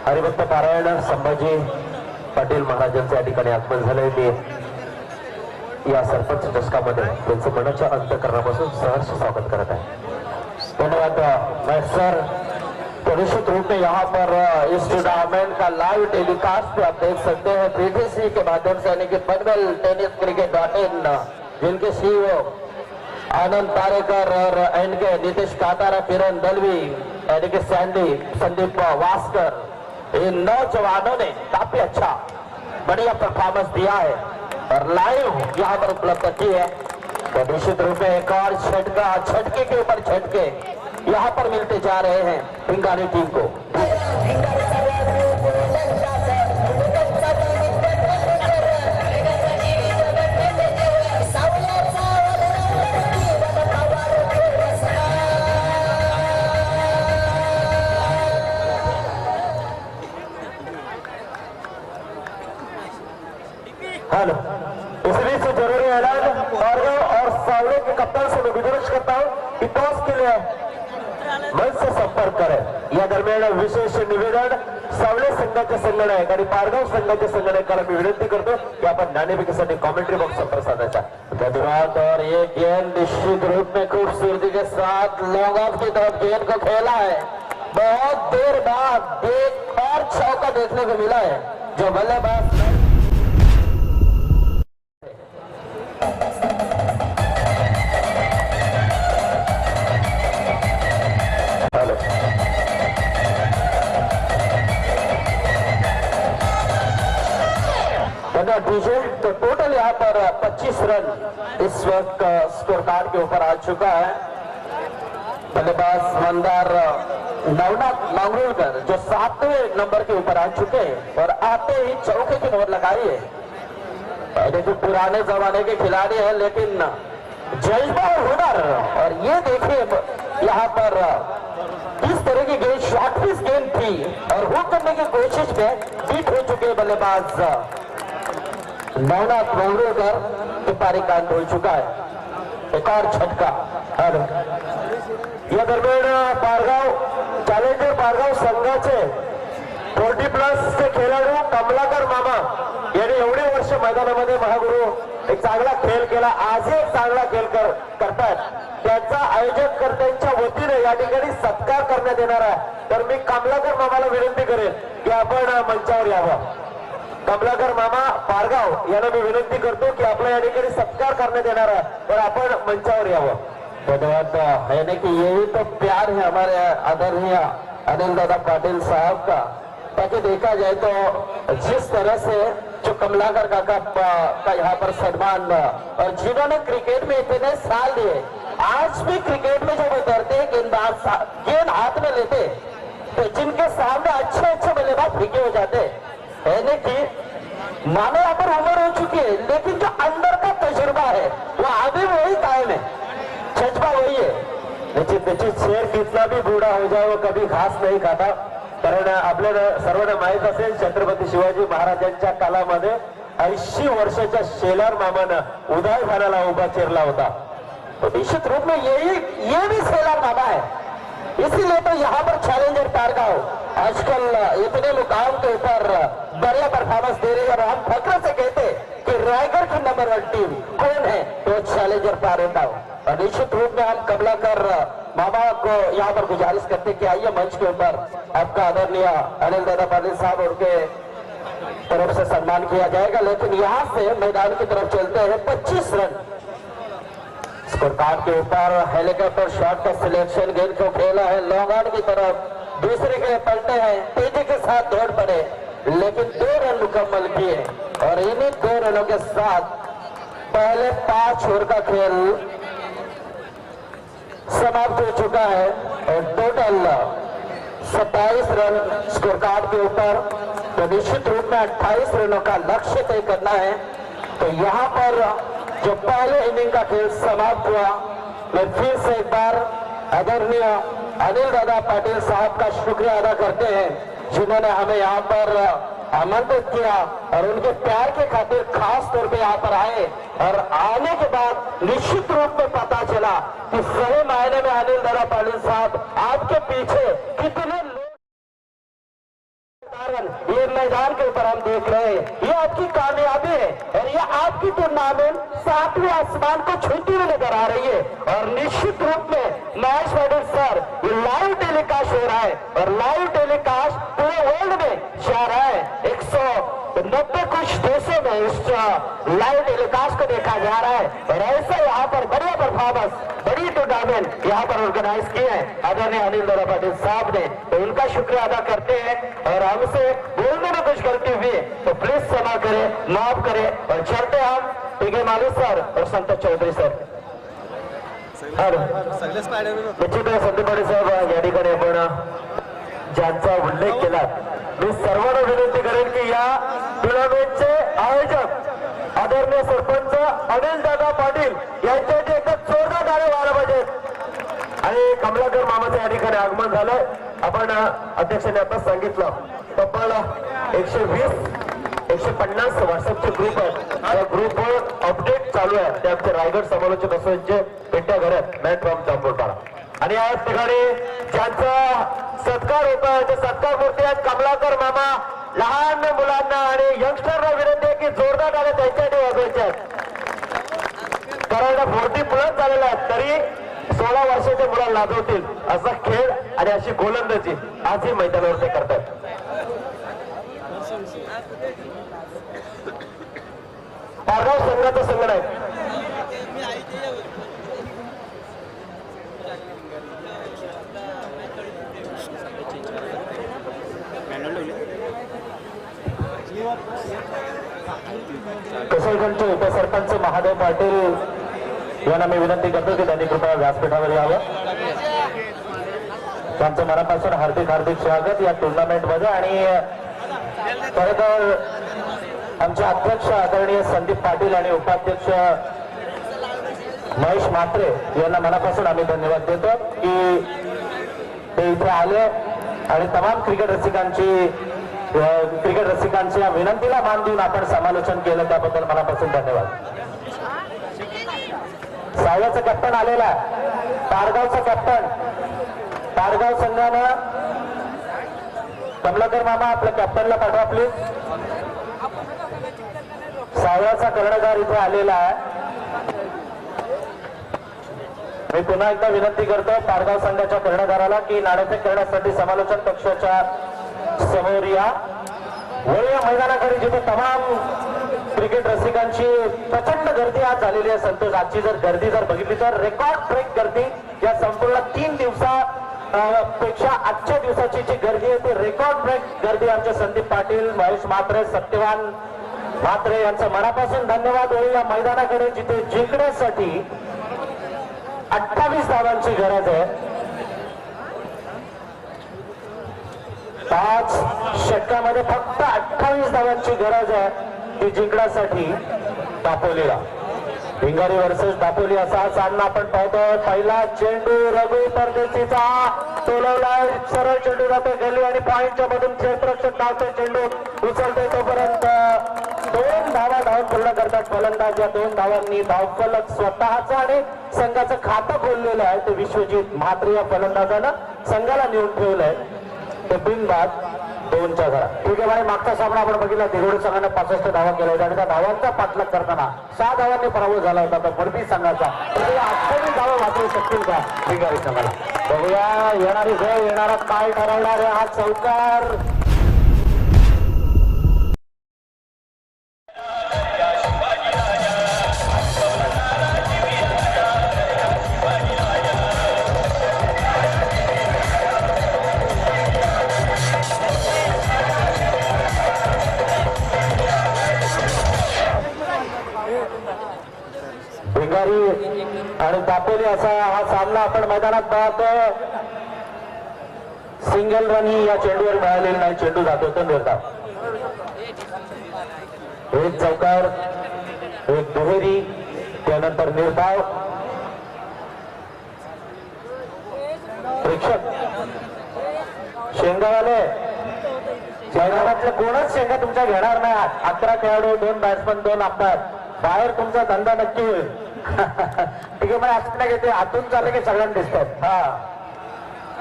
A: हरिभक्त पारायण संभाजी पाटील महाराजांचे या ठिकाणी आगमन झाले. ते या सरपंच चषकामध्ये त्यांचं मनाच्या अंतःकरणापासून सहर्ष स्वागत करत आहे. धन्यवाद मैं सर. तो निश्चित रूप में यहाँ पर इस टूर्नामेंट का लाइव टेलीकास्ट आप देख सकते हैं पीटीसी के माध्यम से, यानी कि पनवेल टेनिस क्रिकेट.in, जिनके सीईओ आनंद तारेकर और इनके नीतीश कातारा, किरण दलवी, यानी कि सैंडी, संदीप वास्कर, इन नौजवानों ने काफी अच्छा बढ़िया परफॉर्मेंस दिया है और लाइव यहाँ पर उपलब्ध की है. तो निश्चित रूप में एक और छटके के ऊपर छटके यहाँ पर मिलते जा रहे हैं भिंगारी टीम को. हेलो, इस बीच जरूरी ऐलान और सावले के कप्तान से मैं गुजारिश करता हूं कि टॉस के लिए मंच से संपर्क करें. या दरम्यान विशेष निवेदन सावले संघाचे संगणक आणि पारगाव संघाचे संगणकाला मी विनंती करतो की आपण नाणेफेकीसाठी कॉमेंट्री बॉक्स संपर्क साधायचा. धन्यवाद. और ये गेंद निश्चित रूप में खूबसूरती के साथ लॉन्ग ऑफ की तरफ गेंद को खेला है. बहुत देर बाद एक और चौका देखने को मिला है जो बल्लेबाज तो टोटल यहाँ पर 25 रन इस वक्त स्कोर कार्ड के ऊपर आ चुका है. बल्लेबाज मंदार नवनाथ मांगरोलकर जो 7वें नंबर के ऊपर आ चुके हैं और आते ही चौके की नोट लगाई है. देखिए पुराने जमाने के खिलाड़ी हैं लेकिन जज्बा और हुनर. और ये देखिए यहाँ पर किस तरह की गेंद, शॉर्टपिच गेंद थी और हुक करने की कोशिश में बीट हो चुके बल्लेबाज नवनाथ मांगरोलकर के पारी का अंत हो चुका है. एक और छटका. या दरम्यान पारगाव चॅलेंजर पारगाव संघाचे 40+ चे खेळाडू कमलाकर मामा यांनी एवढे वर्ष मैदानामध्ये महागुरु एक चांगला खेळ केला, आजही एक चांगला खेळ करतात. त्यांचा आयोजक कर्त्यांच्या वतीने या ठिकाणी सत्कार करण्यात येणार आहे. तर मी कमलाकर मामाला विनंती करेन की आपण मंचावर यावं. कमलाकर मामा पारगाव यांना मी विनंती करतो की आपल्या या ठिकाणी सत्कार करण्यात येणार आहे, तर आपण मंचावर यावं. धन्यवाद. यानी कि यही तो प्यार है हमारे आदरणीय अनिल दादा पाटिल साहब का. ताकि देखा जाए तो जिस तरह से जो कमलाकर काका का यहाँ पर सम्मान और जिन्होंने क्रिकेट में इतने साल दिए, आज भी क्रिकेट में जब उतरते गेंद हाथ में लेते तो जिनके सामने अच्छे अच्छे बल्लेबाज फीके हो जाते. यानी कि मानो यहाँ पर उम्र हो चुकी है, लेकिन जो अंदर का तजुर्बा है वो अभी वही कायम है, जज्बा वही है. त्याची शेर कितना भी बूढ़ा हो जाए वो कभी घास नहीं खाता. कारण आपल्याला सर्वांना माहित असेल छत्रपती शिवाजी महाराजांच्या कालामध्ये 80 वर्षाच्या शेलार मामानं उदयभानाला उभा चिरला होता. तो निश्चित रूप में ये भी शेलार मामा है. इसीलिए तो यहाँ पर चैलेंजर तारगांव आजकल इतने मुकाम के ऊपर बढ़िया परफॉर्मेंस दे रही है. और हम फख्र से कहते कि रायगढ़ की नंबर 1 टीम कौन है, तो चैलेंजर तारगांव. और निश्चित रूप में हम कमलाकर मामा को यहाँ पर गुजारिश करते कि आइए मंच के ऊपर आपका आदरणीय अनिल दादा पाटिल साहब उनके तरफ से सम्मान किया जाएगा. लेकिन यहाँ से मैदान की तरफ चलते हैं. 25 रन स्कोर कार्ड के ऊपर हेलीकॉप्टर शॉट का सिलेक्शन, गेंद को खेला है लॉन्ग ऑन की तरफ, दूसरे के पलटे हैं, तेजी के साथ दौड़ पड़े, लेकिन 2 रन मुकम्मल किए. और इन्हीं 2 रनों के साथ पहले 5 ओवर का खेल समाप्त हो चुका है. और टोटल 27 रन स्कोर कार्ड के ऊपर. तो निश्चित रूप में 28 रनों का लक्ष्य तय करना है. तो यहाँ पर जो पहले इनिंग का खेल समाप्त हुआ, मैं फिर से एक बार आदरणीय अनिल दादा पाटिल साहब का शुक्रिया अदा करते हैं जिन्होंने हमें यहाँ पर आमंत्रित किया और उनके प्यार के खातिर खास तौर पे यहाँ पर आए. और आने के बाद निश्चित रूप में पता चला कि सही मायने में अनिल दादा पाटिल साहब आपके पीछे कितने लोग, ये मैदान के ऊपर हम देख रहे हैं. ये आपकी कामयाबी है और ये आपकी टूर्नामेंट 7वें आसमान को छूती हुई नजर आ रही है. और निश्चित रूप में मैच पाटिल सर ये लाइव टेलीकास्ट हो रहा है और लाइव टेलीकास्ट पूरे वर्ल्ड में जा रहा है. 190 कुछ देशों में इस लाइव टेलीकास्ट को देखा जा रहा है. और ऐसे यहाँ पर बढ़िया परफॉर्मेंस, बड़ी टूर्नामेंट यहाँ पर ऑर्गेनाइज की है आदरणीय अनिल दादा पाटिल साहब ने. तो उनका शुक्रिया अदा करते हैं. और हमसे बोलने में कुछ गलती हुई तो प्लीज क्षमा करें, माफ करें. और चलते हम पीके मालू सर और संतोष चौधरी सर. निश्चित संदीप पाटील साहेब या ठिकाणी आपण ज्यांचा उल्लेख केला, मी सर्वांना विनंती करेन की या टुर्नामेंटचे आयोजक आदरणीय सरपंच अनिल दादा पाटील यांच्याचे एकच जोरदार टाळ्या व्हायला पाहिजेत. आणि कमलाकर मामाचं या ठिकाणी आगमन झालंय. आपण अध्यक्षांनी आता सांगितलं तब्बल 120-150 व्हॉट्सअपचे ग्रुप आहेत. त्या ग्रुपवर अपडेट चालू आहे. ते आमचे रायगड समालोचक असोचे पेट्या घरात मॅट फ्रॉम चांपोरपाडा. आणि या ठिकाणी ज्यांचा सत्कार होता ते सत्कार मूर्ती आहेत कमलाकर मामा. लहान मुलांना आणि यंगस्टरला विनंती आहे की जोरदार टाळ्या त्यांच्यासाठी वाजवायच्या आहेत. कारण 40+ झालेला आहे तरी 16 वर्षाच्या मुलांना लाजवतील असा खेळ आणि अशी गोलंदाजी आजही मैदानावर ते करतात. पारगाव संघाचा संघ आहे. कसोलगडचे उपसरपंच महादेव पाटील यांना मी विनंती करतो की त्यांनी कृपया व्यासपीठावर यावं. त्यांचं मनापासून हार्दिक स्वागत या टुर्नामेंट मध्ये. आणि खरं तर आमचे अध्यक्ष आदरणीय संदीप पाटील आणि उपाध्यक्ष महेश म्हात्रे यांना मनापासून आम्ही धन्यवाद देतो की ते इथे आले आणि तमाम क्रिकेट रसिकांच्या विनंतीला मान देऊन आपण समालोचन केलं त्याबद्दल मनापासून धन्यवाद. सायवाचा कॅप्टन आलेला, पारगावचा कॅप्टन. पारगाव संघानं कमलाकर मामा आपल्या कॅप्टनला पाठवा प्लीज. सावळाचा कर्णधार इथे आलेला आहे. मी पुन्हा एकदा विनंती करतो पारगाव संघाच्या कर्णधाराला की नाणेफेक करण्यासाठी समालोचन कक्षाच्या समोर या. वळी या मैदानाकडे जिथे तमाम क्रिकेट रसिकांची प्रचंड गर्दी आज झालेली आहे. संतोष, आजची जर गर्दी जर बघितली तर रेकॉर्ड ब्रेक गर्दी या संपूर्ण 3 दिवसापेक्षा आजच्या दिवसाची जी गर्दी आहे ती रेकॉर्ड ब्रेक गर्दी. आमचे संदीप पाटील, महेश म्हात्रे, सत्यवान म्हात्रे यांचं मनापासून धन्यवाद. वळी या मैदानाकडे जिथे जिंकण्यासाठी 28 धावांची गरज आहे. 5 षटकामध्ये फक्त 28 धावांची गरज आहे ती जिंकण्यासाठी दापोलीला. भिंगारी वर्सेस दापोली असा हा सामना आपण पाहतोय. पहिला चेंडू रघु परदेशीचा तोलवलाय, सरळ चेंडू जातो गली आणि पॉइंटच्या मधून क्षेत्ररक्षक धावतोय, चेंडू उचलतोय तोपर्यंत 2 धावा धावून पूर्ण करतात फलंदाज. या 2 धावांनी धावफलक स्वतःच आणि संघाचं खातं खोललेलं आहे. ते विश्वजित म्हात्रे या फलंदाजानं संघाला नेऊन ठेवलंय. ते बिनबाद 2च्या घरात. ठीक आहे भाई, मागचा सामना आपण बघितला दिघोडी संघाने 65 धावा केल्या होत्या आणि त्या धावांचा पाठलाग करताना 6 धावांनी पराभव झाला होता तर पडती संघाचा. 28 धावा वाचवू शकतील का भिंगारी संघाला? बघूया येणारी वेळ, येणारा काय ठरवणार आहे हा चौकार. भिंगारी आणि दापोली असा हा सामना आपण मैदानात पाहतोय. सिंगल रन ही या चेंडूवर मिळालेली नाही, चेंडू जातो तो निर्धाव. एक चौकार, एक दुहेरी, त्यानंतर निर्धाव. प्रेक्षक शेंगावाले मैदानातले कोणच शेंगा तुमच्या घेणार नाही. 11 खेळाडू, 2 बॅट्समन, 2 अंपायर. बाहेर तुमचा धंदा नक्की होईल. ठीक आहे, मला असं नाही घेते आतून चालले की सगळ्यांना दिसतात. हा,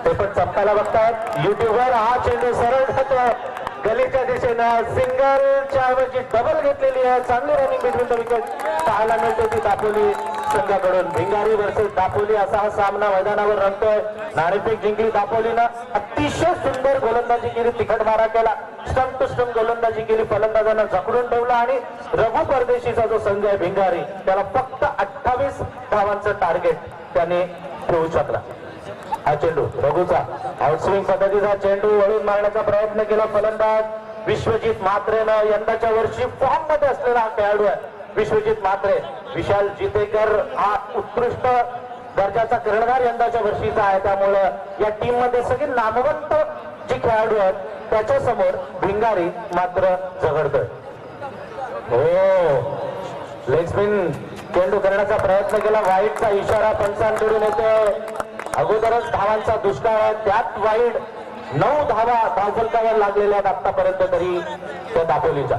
A: ते पण चमकायला बघतात युट्यूबवर. हा चेंडू सरळ जातो गलीच्या दिशेनं. सिंगलच्या ऐवजी डबल घेतलेली आहे. चांगली रनिंग बिटवीन द विकेट पाहायला मिळते ती दापोली संघाकडून. भिंगारी वर्सेस दापोली असा हा सामना मैदानावर रंगतोय. नाणेफेक जिंकली दापोलीनं. अतिशय सुंदर गोलंदाजी केली, तिखट मारा केला, स्टंप टू स्टंप गोलंदाजी केली, फलंदाजांना जखडून ठेवला आणि रघु परदेशीचा जो संघ आहे भिंगारी त्याला फक्त 28 धावांचं टार्गेट त्याने ठेवू शकला. हा चेंडू रघुचा आउटस्विंग पद्धतीचा चेंडू वळून मारण्याचा प्रयत्न केला फलंदाज विश्वजित म्हात्रेनं. यंदाच्या वर्षी फॉर्म मध्ये असलेला हा खेळाडू आहे विश्वजित म्हात्रे. विशाल जितेकर हा उत्कृष्ट दर्जाचा कर्णधार यंदाच्या वर्षीचा आहे. त्यामुळं या टीम मध्ये सगळे नामवंत जे खेळाडू आहेत त्याच्या समोर भिंगारी मात्र झगडतोय. हो, लेग स्पिन चेंडू करण्याचा प्रयत्न केला. वाईटचा इशारा पंचांकडून येतोय. अगोदरच धावांचा दुष्काळ आहे, त्यात वाईट 9 धावा धावफलकावर लागलेल्या आहेत आतापर्यंत तरी त्या दापोलीच्या.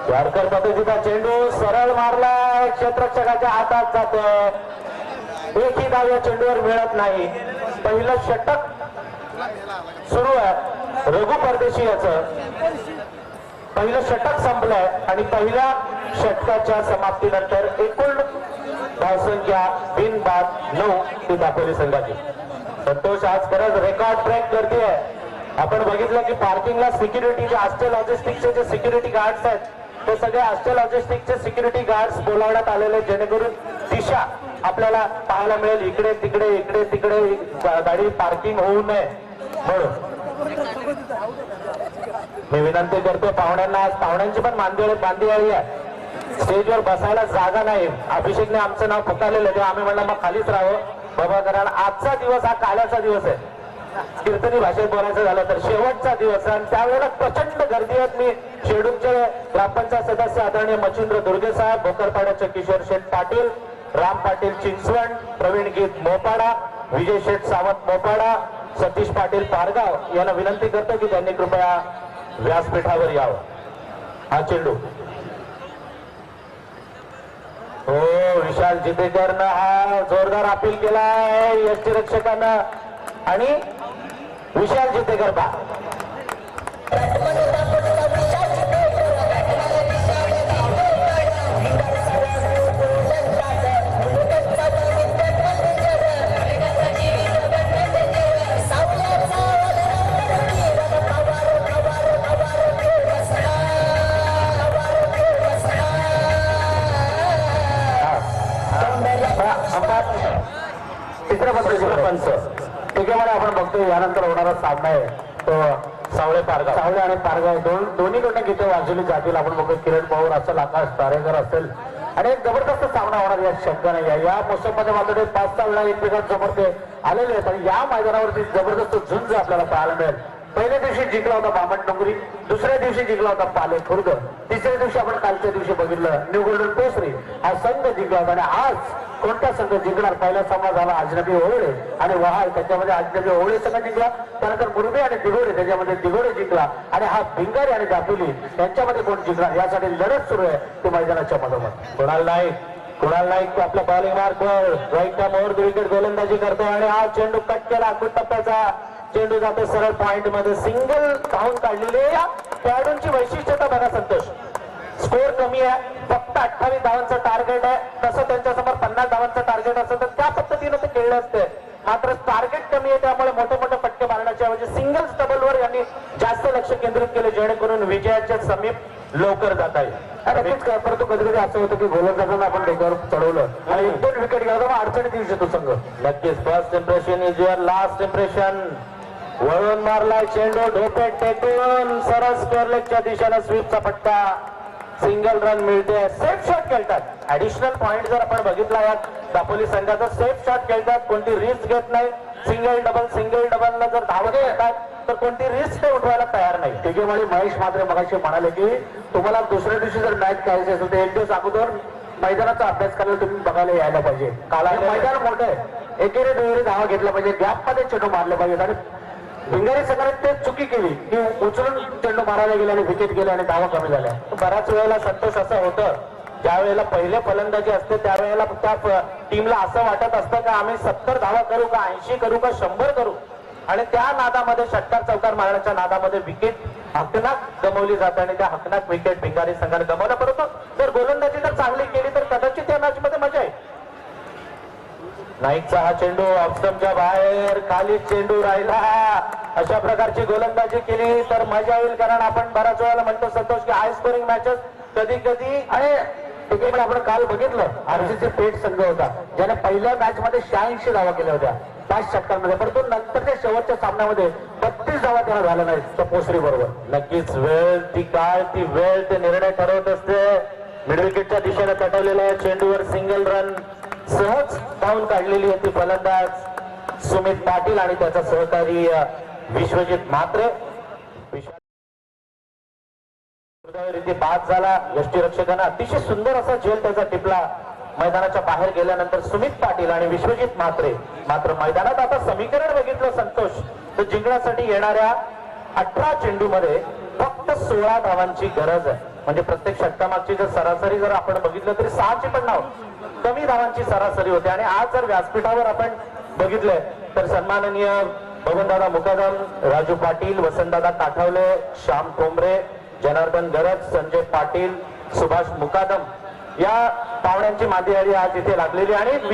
A: यारकर पद्धतीचा चेंडू सरळ मारलाय, क्षेत्ररक्षकाच्या हातात जातोय. एकही धाव या चेंडूवर मिळत नाही. पहिलं षटक सुरू आहे रघु परदेशी याचं. पहिलं षटक संपलंय आणि पहिल्या षटकाच्या समाप्तीनंतर एकूण धावसंख्या बिनबाद 9 ती दापोली संघाची. संतोष, आज खरंच रेकॉर्ड ब्रेक गर्दी आहे. आपण बघितलं की पार्किंगला सिक्युरिटी जे आस्टे लॉजिस्टिक्सचे जे सिक्युरिटी गार्ड्स आहेत ते सगळे आस्टे लॉजिस्टिक्सचे सिक्युरिटी गार्ड्स बोलावण्यात आलेले जेणेकरून दिशा आपल्याला पाहायला मिळेल. इकडे तिकडे इकडे तिकडे गाडी पार्किंग होऊ नये म्हणून मी विनंती करतो पाहुण्यांना. आज पाहुण्यांची पण बांधी आली आहे. स्टेजवर बसायला जागा नाही. अभिषेकने आमचं नाव पुकारलेलं तेव्हा आम्ही म्हणलं मग खालीच राहावं बाबा, कारण आजचा दिवस हा काल्याचा दिवस आहे. कीर्तनी भाषेत बोलायचं झालं तर शेवटचा दिवस आहे आणि त्यावेळेला प्रचंड गर्दी आहेत. मी शेडूकचे ग्रामपंचायत सदस्य आदरणीय मच्छिंद्र दुर्गे साहेब, भोकरपाड्याचे किशोर शेठ पाटील, राम पाटील चिंचवण, प्रवीण गीत मोपाडा, विजय शेठ सावंत मोपाडा, सतीश पाटील पारगाव यांना विनंती करतो की त्यांनी कृपया व्यासपीठावर यावं. हा चेंडू हो, विशाल जितेकरनं हा जोरदार अपील केलाय यष्टीरक्षकांना आणि विशाल जितेकर बा
B: पंच.
A: ठीक आहे, आपण बघतोय यानंतर होणारा सामना आहे तो
B: सावळे पारगाव.
A: सावळे आणि पारगाव दोन्हीकडनं गीते वाजवली जातील. आपण बघतो किरण पवार असेल, आकाश तारेकर असेल आणि एक जबरदस्त सामना होणार यात शंका नाही. या मोसममध्ये मात्र 5-6 वेळा एकमेकांसमोर ते आलेले आहेत आणि या मैदानावरती जबरदस्त झुंज आपल्याला पाहायला मिळेल. पहिल्या दिवशी जिंकला होता बामण डोंगरी, दुसऱ्या दिवशी जिंकला होता पाले खुर्द, तिसऱ्या दिवशी आपण कालच्या दिवशी बघितलं न्यू गोल्डन पोसरी हा संघ जिंकला होता. आणि आज कोणता संघ जिंकणार? पहिला सामना झाला अजनबी ओवळे आणि वहाळ, त्याच्यामध्ये अजनबी ओवळे संघ जिंकला. त्यानंतर मुरबी आणि दिगोडे, त्याच्यामध्ये दिगोडे जिंकला. आणि हा भिंगारी आणि दापोली यांच्यामध्ये कोण जिंकणार यासाठी लढत सुरू आहे ती मैदानाच्या मधोमध.
B: कुणाल नाईक आपल्या बॉलिंग मार्कवर राईटच्या मोर विकेट गोलंदाजी करतो आणि हा चेंडू कट केला. टप्प्याचा चेंडू जातो सरळ पॉइंट मध्ये. सिंगल धावून काढलेली या खेळाडूंची वैशिष्ट्यता बघा संतोष. स्कोर कमी आहे, फक्त 28 धावांचं टार्गेट आहे. तसं त्यांच्यासमोर 50 धावांचं टार्गेट असतं तर त्या पद्धतीनं ते खेळले असते. मात्र टार्गेट कमी आहे त्यामुळे मोठे मोठे फटके मारण्याच्या ऐवजी सिंगल्स डबलवर यांनी जास्त लक्ष केंद्रित केले जेणेकरून विजयाच्या समीप लवकर जाता येईल.
A: परंतु कधी कधी असं होतं की गोलंदाजांना आपण डोक्यावर चढवलं आणि 1-2 विकेट गेला तर अडचणीत येऊ शकतो संघ.
B: नक्कीच first impression is your last impression. वळून मारलाय चेंडू ढोपेट टेकून सरळ स्क्वेअर लेगच्या दिशेनं स्वीपचा फटका. सिंगल रन मिळते. सेफ शॉट खेळतात. ऍडिशनल पॉइंट जर आपण बघितला यात दापोली संघाचा सेफ शॉट खेळतात, कोणती रिस्क घेत नाही. सिंगल डबलला जर धावत येतात तर कोणती रिस्क उठवायला तयार नाही.
A: ठीक आहे, महेश मात्रे मगाशी म्हणाले की तुम्हाला दुसऱ्या दिवशी जर मॅच खेळायची असेल तर एक दिवस अगोदर मैदानाचा अभ्यास करायला तुम्ही बघायला यायला पाहिजे. काला मैदान मोठं आहे, एकेरी दुहेरी धावा घेतला पाहिजे, गॅप मध्ये चेंडू मारले पाहिजेत. आणि भिंगारी संघाने ते चुकी केली की उचलून चेंडू मारायला गेले आणि विकेट गेले आणि धावा कमी झाल्या.
B: बऱ्याच वेळेला संतोष असं होतं ज्या वेळेला पहिले फलंदाजी असते त्यावेळेला त्या टीमला असं वाटत असतं का आम्ही 70 धावा करू का 80 करू का 100 करू आणि त्या नादामध्ये षटकार चौकार मारण्याच्या नादामध्ये विकेट हकनाक गमावली जाते आणि त्या हकनाक विकेट भिंगारी संघाने गमावला. परंतु जर गोलंदाजी जर चांगली केली तर कदाचित या मॅच मध्ये मजा आहे. नाईकचा हा चेंडू ऑफस्टंपच्या बाहेर खाली चेंडू राहिला. अशा प्रकारची गोलंदाजी केली तर मजा येईल. कारण आपण बऱ्याच वेळेला म्हणतो संतोष की हाय स्कोरिंग मॅचेस कधी कधी
A: आणि तिकडे आपण काल बघितलं आरसीसी पेठ संघ होता ज्याने पहिल्या मॅच मध्ये 86 धावा केल्या होत्या 5 षटकांमध्ये. परंतु नंतरच्या शेवटच्या सामन्यामध्ये 32 धावा त्याला झाल्या नाहीत त्या पोसरी बरोबर.
B: नक्कीच वेळ ती काळ ती वेळ ते निर्णय ठरवत असते. मिड विकेटच्या दिशेने तटवलेल्या चेंडूवर सिंगल रन सहज धावून काढलेली होती फलंदाज सुमित पाटील आणि त्याचा सहकारी विश्वजित मात्रे. बाद झाला. यष्टीरक्षकांना अतिशय सुंदर असा झेल त्याचा टिपला. मैदानाच्या बाहेर गेल्यानंतर सुमित पाटील आणि विश्वजित मात्रे. मात्र मैदानात आता समीकरण बघितलं संतोष तर जिंकण्यासाठी येणाऱ्या 18 चेंडूमध्ये फक्त 16 धावांची गरज आहे. म्हणजे प्रत्येक षटकामागची जर सरासरी जर आपण बघितलं तरी 6ची पण नाव कमी धावांची सरासरी होते. आणि आज जर व्यासपीठावर आपण बघितलंय तर सन्माननीय बबनदादा मुकादम, राजू पाटील, वसंतदादा काठवले, श्याम ठोंबरे, जनार्दन गरज, संजय पाटील, सुभाष मुकादम या पाहुण्यांची मांदियाळी आज इथे लागलेली. आणि एक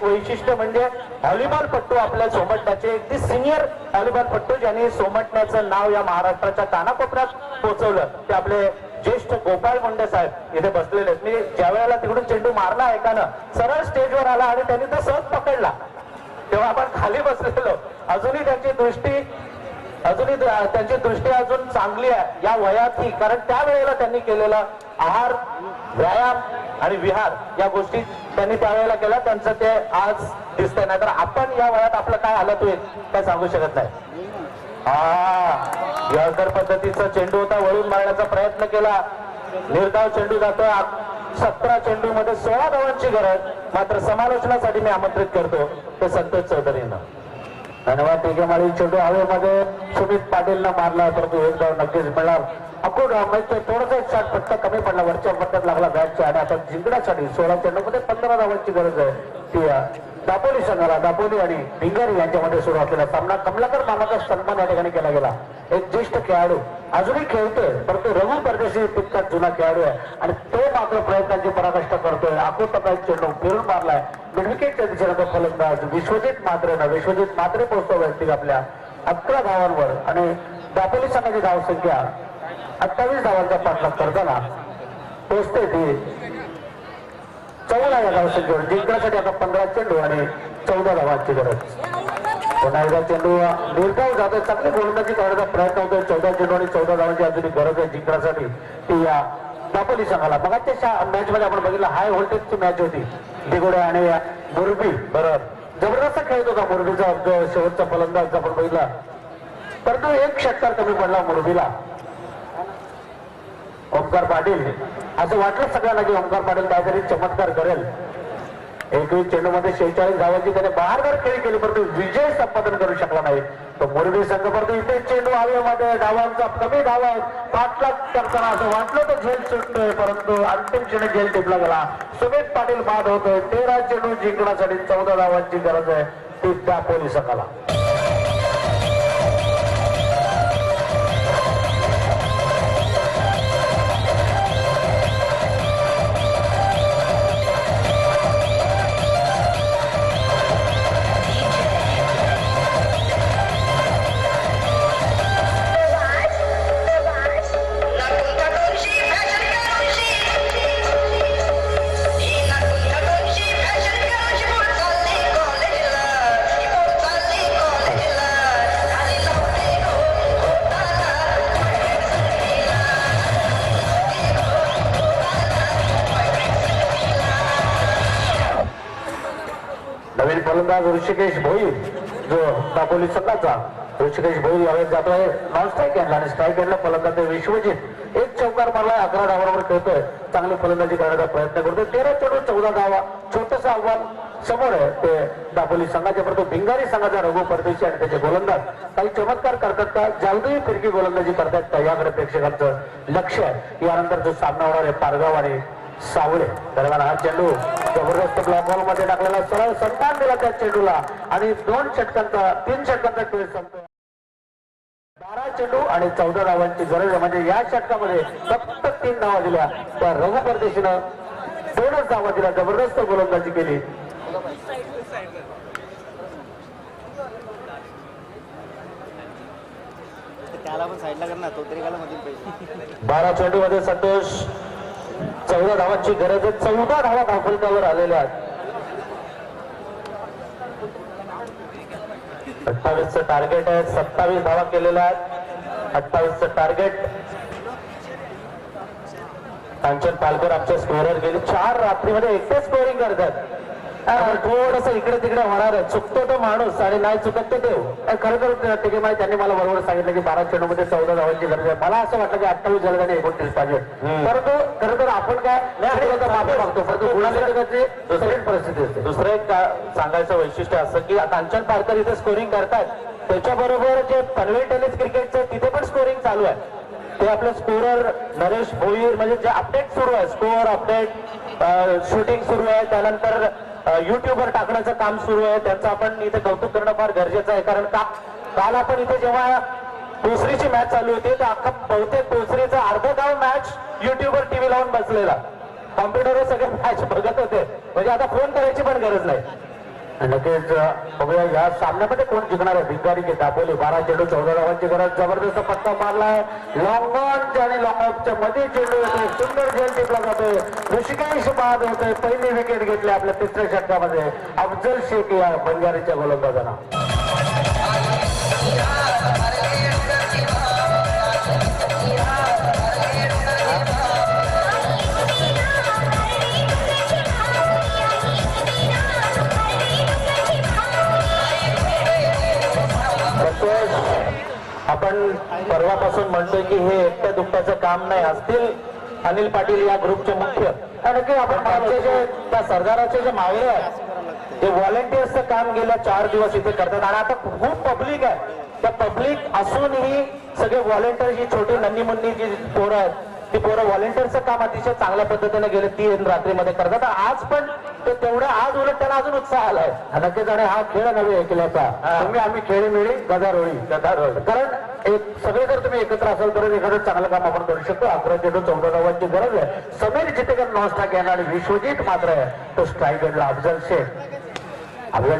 B: वैशिष्ट्य म्हणजे व्हॉलीबॉलपट्टू आपल्या सोमटण्याचे अगदी सिनियर व्हॉलीबॉलपट्टू ज्यांनी सोमटण्याचं नाव या महाराष्ट्राच्या कानाकोपऱ्यात पोहोचवलं ते आपले ज्येष्ठ गोपाळ मुंडे साहेब इथे बसलेले आहेत. मी ज्या वेळेला तिकडून चेंडू मारला एकानं सरळ स्टेजवर आला आणि त्यांनी तो सहज पकडला तेव्हा आपण खाली बसलेलो. अजूनही त्यांची दृष्टी अजून चांगली आहे या वयातही. कारण त्यावेळेला त्यांनी केलेला आहार, व्यायाम आणि विहार या गोष्टी त्यांनी त्यावेळेला केला. त्यांचं ते आज दिसतंय. नाही तर आपण या वयात आपलं काय हालत होईल काय सांगू शकत नाही. याकर पद्धतीचा चेंडू होता. वळून मारण्याचा प्रयत्न केला. निर्धाव चेंडू जातोय. 17 चेंडू मध्ये 16 धावांची गरज. मात्र समालोचनासाठी मी आमंत्रित करतो ते संतोष चौधरींना.
A: धन्यवाद. टिकेमाळी चेंडू हवेमध्ये सुमित पाटीलनं मारला परंतु एक धाव नक्कीच मिळणार. अकोट म्हणजे थोडासा एक शॉट फटका कमी पडला वरच्या पट्ट्यात लागला बॅटच्या. आणि आता जिंकण्यासाठी 16 चेंडूमध्ये 15 धावांची गरज आहे. ती दापोली संघाला दापोली आणि भिंगारी यांच्यामध्ये सुरू असलेला सामना कमलाकर मामाचा सन्मान या ठिकाणी केला गेला. एक ज्येष्ठ खेळाडू अजूनही खेळतोय परंतु रघु परदेशी तितकाच जुना खेळाडू आहे आणि तो मात्र प्रयत्नांची पराकाष्ठा करतोय. अकोट चेंडू फिरून मारलाय मिडविकेटच्या दिशेने तो फलंदाज विश्वजित मात्रे पोहोचतो व्यक्ती आपल्या 11 धावांवर. आणि दापोली संघाची धावसंख्या 28 धावांचा पाठलाग करताना पोहोचते ती 14 या धावसंख्येवर जिंकण्यासाठी आता 15 चेंडू आणि 14 धावांची गरज. पुन्हा एकदा चेंडू निर्धाव जातोय, चांगली गोलंदाजी करण्याचा प्रयत्न होतोय. 14 चेंडू आणि 14 धावांची अजूनही गरज आहे जिंकण्यासाठी. ती या दापोली संघाला. मगाच्या मॅच मध्ये आपण बघितलं हाय व्होल्टेजची मॅच होती. दिगोडे आणि मुरबी बरोबर जबरदस्त खेळत होता मुरबीचा जो शेवटचा फलंदाज आपण बघितला, परंतु एक षटकार कमी पडला मुरबीला. ओमकार पाटील असं वाटलं सगळ्यांना की ओमकार पाटील काहीतरी चमत्कार करेल. 21 चेंडूमध्ये 46 धावांची त्याने बहारदार खेळी केली, परंतु विजय संपादन करू शकला नाही. तो मुरबी संघ परंतु इथे चेंडू हवेमध्ये धावांचा कमी धावा आहेत. पाठलाग करताना असं वाटलं तर झेल सुटतोय, परंतु अंतिम क्षणी झेल टिपला गेला. सुमित पाटील बाद होतोय. 13 चेंडू जिंकण्यासाठी 14 धावांची गरज आहे ती दापोली संघाला. नवीन फलंदाज ऋषिकेश भोईर जो दापोली संघाचा ऋषिकेश भोईर यावेळेस जातोय नॉन स्ट्राईक हँडला आणि स्ट्राईक हँडला फलंदाज विश्वजित एक चौकार मारलाय. 11 धावांवर खेळतोय. चांगली फलंदाजी करण्याचा प्रयत्न करतोय. 13 चेंडू 14 धावा. छोटंसं आव्हान समोर आहे ते दापोली संघाच्या, परंतु भिंगारी संघाचा रघु परदेशी आणि त्याचे गोलंदाज काही चमत्कार करतात का, जादुई फिरकी गोलंदाजी करतात का, याकडे प्रेक्षकांचं लक्ष आहे. यानंतर जो सामना होणार आहे पारगाव आणि सावळे दरम्यान. हा चेंडू जबरदस्त ब्लॉक बॉल मध्ये टाकलेला, सरळ सन्मान दिला त्या चेंडूला आणि 3 षटकांचा खेळ संपतो. 12 चेंडू आणि 14 धावांची गरज आहे. म्हणजे या षटकामध्ये फक्त 3 धावा दिल्या. त्या रघु परदेशीनं 2च धावा दिल्या. जबरदस्त गोलंदाजी केली.
C: त्याला पण साईडला कर ना, तो तरी काला मधील पाहिजे.
B: 12 चेंडू मध्ये संतोष 14 धावांची गरज आहे. 14 धावा धावफलकावर आलेल्या आहेत. 28चं टार्गेट आहे. 27 धावा केलेल्या आहेत. 28चं टार्गेट. कांचन पालकर आमच्या स्कोरर गेली 4 रात्रीमध्ये एकटे स्कोरिंग करतात. थोडस इकडे तिकडे होणार आहे. चुकतो तो माणूस आणि नाही चुकत तो देव. खरं टिकेमाई त्यांनी मला बरोबर सांगितलं की 12 चेंडूमध्ये 14 धावांची गरज आहे. मला असं वाटलं की 28 झालं आणि 29 पाहिजे, परंतु खरं तर आपण काय माफी मागतो, परंतु गुणाधिकाची दुसरी परिस्थिती असते. दुसरं एक सांगायचं वैशिष्ट्य असं की कांचन पालकर इथे स्कोरिंग करतात, त्याच्याबरोबर जे पनवेल टेनिस क्रिकेटचं तिथे पण स्कोरिंग चालू आहे. ते आपले स्कोरर नरेश भोईर म्हणजे जे अपडेट सुरू आहे, स्कोअर अपडेट, शूटिंग सुरू आहे, त्यानंतर युट्यूबवर टाकण्याचं काम सुरू आहे. त्यांचं आपण इथे कौतुक करणं फार गरजेचं आहे. कारण काल आपण इथे जेव्हा दुसरीची मॅच चालू होती तर अख्खा बहुतेक दुसरीचा अर्धा गाव मॅच युट्यूबवर टीव्ही लावून बसलेला. कॉम्प्युटरवर सगळे मॅच बघत होते. म्हणजे आता फोन करायची पण गरज नाही. नक्कीच बघूया या सामन्यामध्ये कोण जिंकणार आहे. भिंगारी की दापोली. 12 चेंडू 14 धावांची गरज. जबरदस्त पट्टा मारलाय. लॉंग ऑन आणि लॉंग ऑफच्या मध्ये चेंडू येतोय. सुंदर झेल टिपला जातोय. ऋषिकेश बाद होतोय. पहिली विकेट घेतली आपल्या 3ऱ्या षटकामध्ये अफजल शेख या भिंगारीच्या गोलंदाजांना. आपण परवापासून म्हणतोय की हे एकट्या दुकट्याचं काम नाही. असतील अनिल पाटील या ग्रुपचे मुख्य, कारण की आपण त्यांचे त्या सरदाराचे जे मावळे आहेत ते व्हॉलेंटियर्सचं काम गेल्या 4 दिवस इथे करतात. आणि आता खूप पब्लिक आहे. त्या पब्लिक असूनही सगळे व्हॉलेंटियर जी छोटी नन्नी मुन्नी जी पोरं आहेत ती पोरं व्हॉलेंटियरचं काम अतिशय चांगल्या पद्धतीने गेले 3 रात्रीमध्ये करतात. आज पण ते तेवढं आज उलट त्यांना अजून उत्साह आलाय. नक्कीच. आणि हा खेळ नव्हे ऐकल्याचा आम्ही खेळी मिळी गदारोळी कारण एक सगळे जर तुम्ही एकत्र असाल तर एखादं चांगलं काम आपण करू शकतो. 11 चेंडू 14 धावांची गरज आहे. समीर चितेकर नॉन स्ट्राईक घेणार आणि विश्वजित मात्र आहे तो स्ट्राईक घेतला. अफजल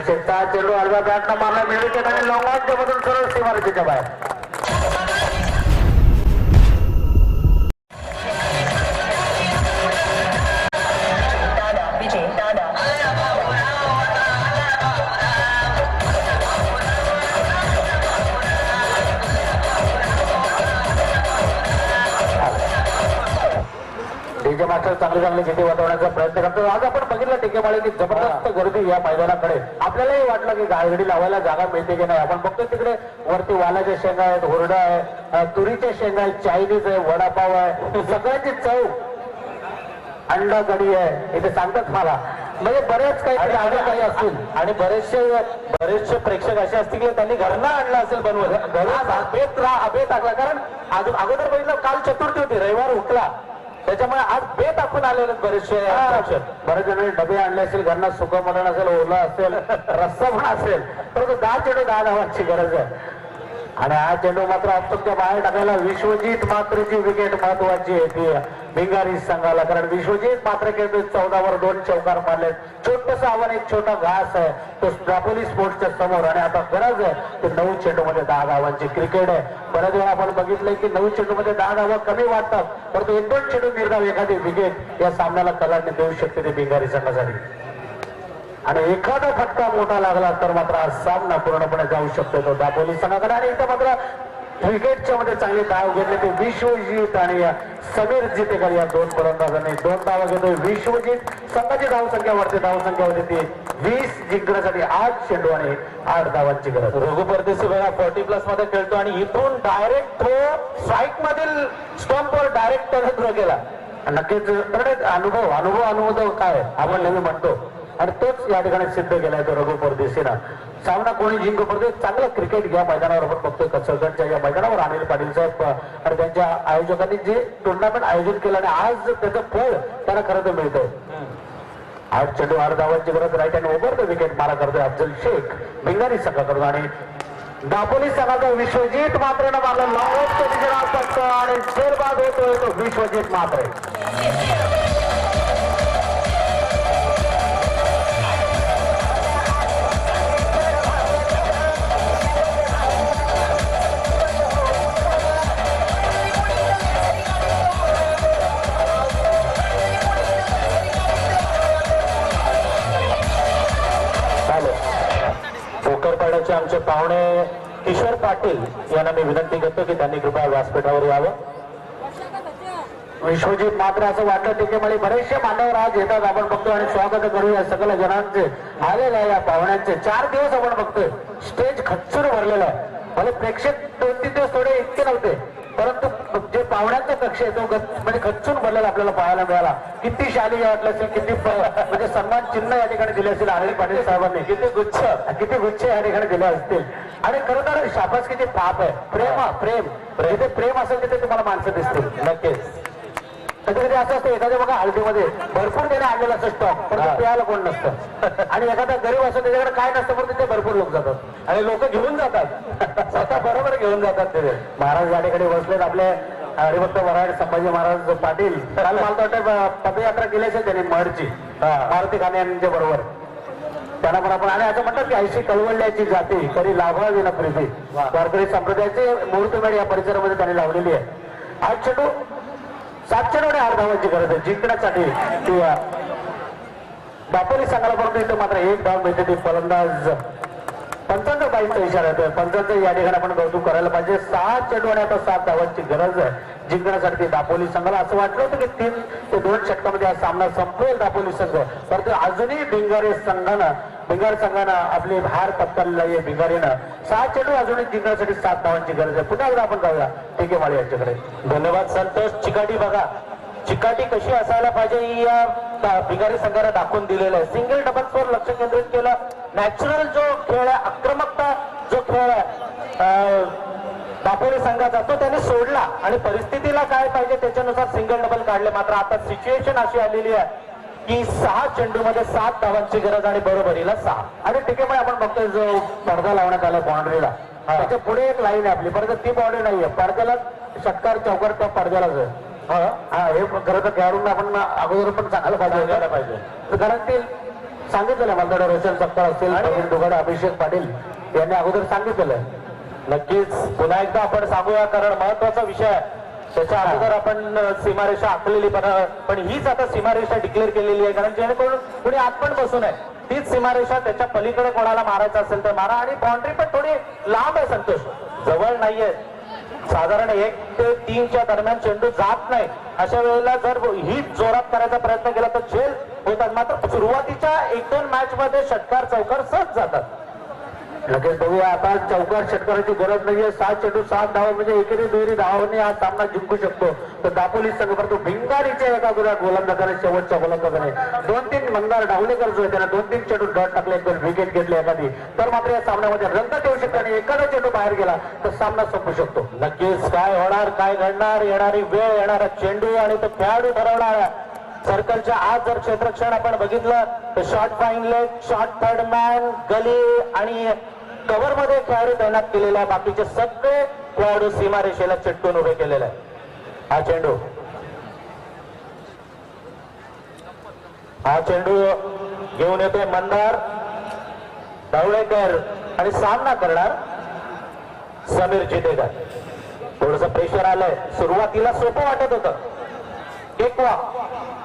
B: शेखचा चेंडू अर्धा बॅटनं मारला मिळविकेट आणि लॉंग ऑनच्या मधून सरळ सीमारेषेच्या बाहेर.
D: विजय
B: डीजे मास्टर चांगले चांगले जिथे वातावरणाचा प्रयत्न करतो. आज आपण बघितलं टिकेमाळे की जबरदस्त गर्दी या मैदानाकडे. आपल्यालाही वाटलं की गाडी लावायला जागा मिळते की नाही. आपण बघतो तिकडे वरती वालाच्या शेंगा आहेत, हुरडा आहे, तुरीच्या शेंगा आहेत, चायनीज आहे, वडापाव आहे, सगळ्यांची चव, अंडा कढी आहे इथे सांगतात मला. म्हणजे बरेच काही असतील आणि बरेचसे प्रेक्षक असे असतील की त्यांनी घरनं आणलं असेल बनवत. बेत टाकला कारण अगोदर बघितलं काल चतुर्थी होती, रविवार उठला, त्याच्यामुळे आज बेत टाकून आलेले बरेचसे. बरेच जण डबे आणले असेल घरनं, सुकं मटण असेल, ओला असेल, रस्सा पण असेल, परंतु 10 चेंडू 10 धावांची गरज आहे. आणि हा चेंडू मात्र ऑप्शनच्या बाहेर टाकायला विश्वजित मात्रची विकेट महत्वाची आहे ती भिंगारी संघाला. कारण विश्वजित मात्र खेळतोय 14 वर 2 चौकार मारले. छोटस आव्हान, एक छोटा घास आहे तो दापोली स्पोर्ट्सच्या समोर. आणि आता गरज आहे ते 9 चेंडूमध्ये 10 धावांची क्रिकेट आहे. बऱ्याच वेळा आपण बघितलंय की 9 चेंडूमध्ये 10 धावा कमी वाटतात, परंतु 1-2 चेंडू निर्धाव एखादी विकेट या सामन्याला कलाटणी देऊ शकते ते भिंगारी संघासाठी. आणि एखादा फटका मोठा लागला तर मात्र हा सामना पूर्णपणे जाऊ शकतो तो दापोली संघाकडे. आणि इथं मात्र क्रिकेटच्या मध्ये चांगले धाव घेतले ते विश्वजित आणि समीर जितेकर या 2 फलंदाजांनी 2 धावा घेतोय विश्वजित. संघाची धावसंख्या वाढते, धावसंख्या होते ती 20 जिंकण्यासाठी 8 चेंडू आणि 8 धावांची गरज. रघु परदेशी बघा 40+ मध्ये खेळतो आणि इथून डायरेक्ट थ्रो स्ट्राईक मधील स्टंपवर डायरेक्ट थ्रो केला. नक्कीच अनुभव काय आपण नेहमी म्हणतो आणि तोच या ठिकाणी सिद्ध केलाय तो रघु परदेशीला. सामना कोणी जिंकू पडतो. चांगलं क्रिकेट या मैदानावर आपण बघतोय कसरगडच्या या मैदानावर. अनिल पाटील साहेब आणि त्यांच्या आयोजकांनी जे टुर्नामेंट आयोजित केलं आणि आज त्याचं फळ त्यांना खरं तर मिळतंय. 8 चेंडू 8 धावांची गरज. राईट हँड ओव्हर विकेट मारा करतोय अफजल शेख भिंगारी संघाकडून. आणि दापोली संघाचा विश्वजित मात्र मारला लॉंग आणि जेरबाद होतोय तो विश्वजित मात्र. पोकरपाड्याचे आमचे पाहुणे किशोर पाटील यांना मी विनंती करतो की त्यांनी कृपया व्यासपीठावर यावं. विश्वजित मात्र असं वाटलं टिकेमाळी बरेचसे मान्यवर आज येतात आपण बघतोय आणि स्वागत करूया सगळ्या जणांचे आलेल्या या पाहुण्यांचे. 4 दिवस आपण बघतोय स्टेज खच्चून भरलेला आहे. म्हणजे प्रेक्षक 2-3 दिवस थोडे इतके नव्हते, परंतु जे पाहुण्यांचा कक्ष आहे तो म्हणजे खच्चून भरलेला आपल्याला पाहायला मिळाला. किती शाली वाटलं असेल, किती म्हणजे सन्मान चिन्ह या ठिकाणी दिले असेल अनिल पाटील साहेबांनी, किती गुच्छ या ठिकाणी दिले असतील. आणि खरं तर शाबासकीचे पाप आहे. प्रेम जिथे प्रेम असेल तिथे तुम्हाला माणसं दिसतील. नक्कीच कधी कधी असं असतं एखाद्या बघा हळदीमध्ये भरपूर त्याने आणलेला असं स्टॉक पण प्यायला कोण नसतं आणि एखादा गरीब असतो त्याच्याकडे काय नसतं पण तिथे भरपूर लोक जातात आणि लोक घेऊन जातात स्वतः बरोबर घेऊन जातात तिथे. महाराज या ठिकाणी बसलेत आपले हरिभक्त वराड संभाजी महाराज पाटील. काल मला वाटतं पदयात्रा केली असेल त्यांनी महडची मारुती खाने यांच्या बरोबर. त्यांना पण आपण आणि असं म्हणतात की ऐशी कळवळल्याची जाती तरी लाभावी ना प्रीती. वारकरी संप्रदायाची मुहूर्तमेढ या परिसरामध्ये त्यांनी लावलेली आहे. 8 चेंडू 7 चेंडू आणि 8 धावांची गरज आहे जिंकण्यासाठी. ती दापोली संघाला परंतु इथं मात्र 1 धाव मिळते. ती फलंदाज पंचांचा बाईचा इशारा येतोय. पंचांचं या ठिकाणी आपण कौतुक करायला पाहिजे. 6 चेंडू आणि आता 7 धावांची गरज आहे जिंकण्यासाठी दापोली संघाला. असं वाटलं होतं की 3 ते 2 षटकामध्ये हा सामना संपवेल दापोली संघ, परंतु अजूनही भिंगारी संघानं आपली हार पत्करलेली आहे. भिंगारीनं 6 चेंडू अजूनही जिंकण्यासाठी 7 धावांची गरज आहे. पुन्हा एकदा आपण जाऊया टिकेमाळे यांच्याकडे. धन्यवाद संतोष. चिकाटी बघा, चिकाटी कशी असायला पाहिजे ही या भिंगारी संघाने दाखवून दिलेलं आहे. सिंगल डबल्सवर लक्ष केंद्रित केलं. नॅचरल जो खेळ आहे, आक्रमकता जो खेळ आहे दापोली संघाचा तो त्याने सोडला आणि परिस्थितीला काय पाहिजे त्याच्यानुसार सिंगल डबल काढले. मात्र आता सिच्युएशन अशी आलेली आहे की 6 चेंडूमध्ये 7 धावांची गरज आणि बरोबरीला 6.
A: आणि टिकेमुळे आपण बघतोय जो पडदा लावण्यात आला बाउंड्रीला त्याच्या पुढे एक लाईन आहे आपली, परंतु ती बाउंड्री नाहीये. पडद्याला षटकार चौकार त्या पडद्यालाच आहे. हे खरं तर खेळाडूंना आपण अगोदर पण सांगायला पाहिजे. कारण ते सांगितलेलं मला थोडं रोशन सत्कार असतील आणि दुगाडे अभिषेक पाटील यांनी अगोदर सांगितलेलं.
B: नक्कीच पुन्हा एकदा आपण सांगूया कारण महत्वाचा विषय आहे. त्याच्या अगोदर आपण सीमारेषा आखलेली पण हीच आता सीमारेषा डिक्लेअर केलेली आहे. कारण जेणेकरून कुणी आत पण बसून आहे तीच सीमारेषा त्याच्या पलीकडे कोणाला मारायचं असेल तर मारा. आणि बाउंड्री पण थोडी लांब आहे संतोष, जवळ नाहीये. साधारण 1 ते 3च्या दरम्यान चेंडू जात नाही. अशा वेळेला जर हिट जोरात करायचा प्रयत्न केला तर झेल होतात. मात्र सुरुवातीच्या 1-2 मॅच मध्ये षटकार चौकार सहज जातात.
A: लगेच बघूया आता चौकार षटकाराची गरज नाहीये. 7 चेंडू 7 धावा म्हणजे एकेरी दुहेरी धावांनी हा सामना जिंकू शकतो. तर दापोली संघ परंतु भिंगारीच्या एका गोलंदाजाने शेवटच्या गोलंदाजाने 2-3 मंदार डावलेकर जो आहे त्याने 2-3 चेंडू डॉट टाकले, विकेट घेतली एखादी तर मात्र या सामन्यामध्ये रंगत येऊ शकते आणि एखादा चेंडू बाहेर गेला तर सामना संपू शकतो.
B: नक्कीच काय होणार, काय घडणार, येणारी वेळ, येणारा चेंडू आणि तो खेळाडू ठरवणार. सर्कलच्या आत जर क्षेत्रक्षण आपण बघितलं तर short fine leg, short third man, gully आणि कव्हर मध्ये खेळाडू तैनात केलेला आहे. बाकीचे सगळे खेळाडू सीमारेषेला चिटकून उभे केलेले आहे. हा चेंडू घेऊन येतोय मंदार ढवळेकर आणि सामना करणार समीर जितेकर. थोडस प्रेशर आलंय. सुरुवातीला सोपं वाटत होतं, एक वॉक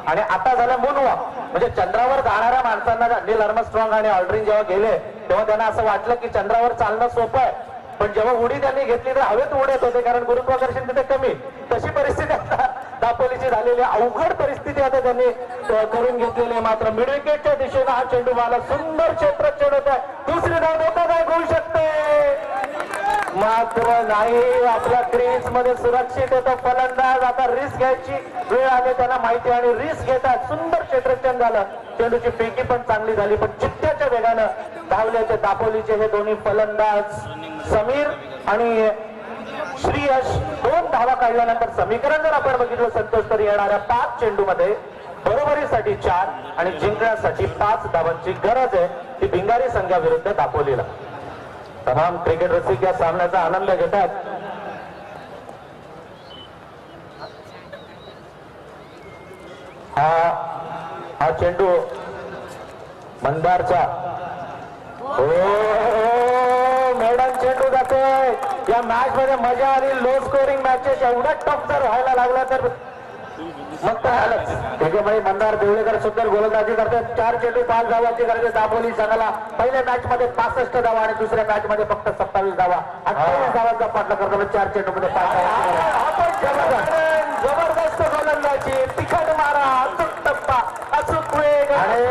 B: आणि आता झालं मून वॉक. म्हणजे चंद्रावर जाणाऱ्या माणसांना नील आर्मस्ट्रॉंग आणि ऑल्ड्रिन जेव्हा गेले तेव्हा त्यांना असं वाटलं की चंद्रावर चालणं सोपं आहे, पण जेव्हा उडी त्यांनी घेतली तर हवेत उडत होते कारण गुरुत्वाकर्षण तिथे कमी. तशी परिस्थिती आता दापोलीची झालेली अवघड परिस्थिती आता त्यांनी करून घेतलेली आहे. मात्र मिड विकेटच्या दिशेनं हा चेंडू मला सुंदर क्षेत्रक्षण होत आहे. दुसरी धाव धोकादायक होऊ शकते मात्र नाही. आपल्या क्रीज मध्ये सुरक्षित येतो फलंदाज. आता रिस्क घ्यायची वेळ आली त्यांना माहिती आणि रिस्क घेतात. सुंदर क्षेत्रक्षण झालं. चेंडूची फेकी पण चांगली झाली, पण चित्त्याच्या वेगानं धावल्याचे दापोलीचे हे दोन्ही फलंदाज समीर आणि श्रीयश 2 धावा काढल्यानंतर समीकरण जर आपण बघितलं संतोष तर येणाऱ्या 5 चेंडूमध्ये बरोबरीसाठी 4 आणि जिंकण्यासाठी 5 धावांची गरज आहे. ती भिंगारी संघाविरुद्ध दापोलीला. तमाम क्रिकेट रसिक या सामन्याचा आनंद घेतात. हा चेंडू मंदारचा मॅडम चेंडू जातोय. या मॅच मध्ये मजा आली. लो स्कोरिंग मॅचेस एवढा टफ जर व्हायला लागला तर मग तर झालंच. त्याच्यामुळे मंदार देवळेकर सुंदर गोलंदाजी करतात. 4 चेंडू 5 धावांची गरज आहे दापोली संघाला. पहिल्या मॅच मध्ये 65 धावा आणि दुसऱ्या मॅच मध्ये फक्त 27 धावा. 28 धावांचा पाठला करताना 4 चेंडू मध्ये 5 धावा. जबरदस्त गोलंदाजी, तिखट मारा, अचूक टप्पा, अचूक वेग आणि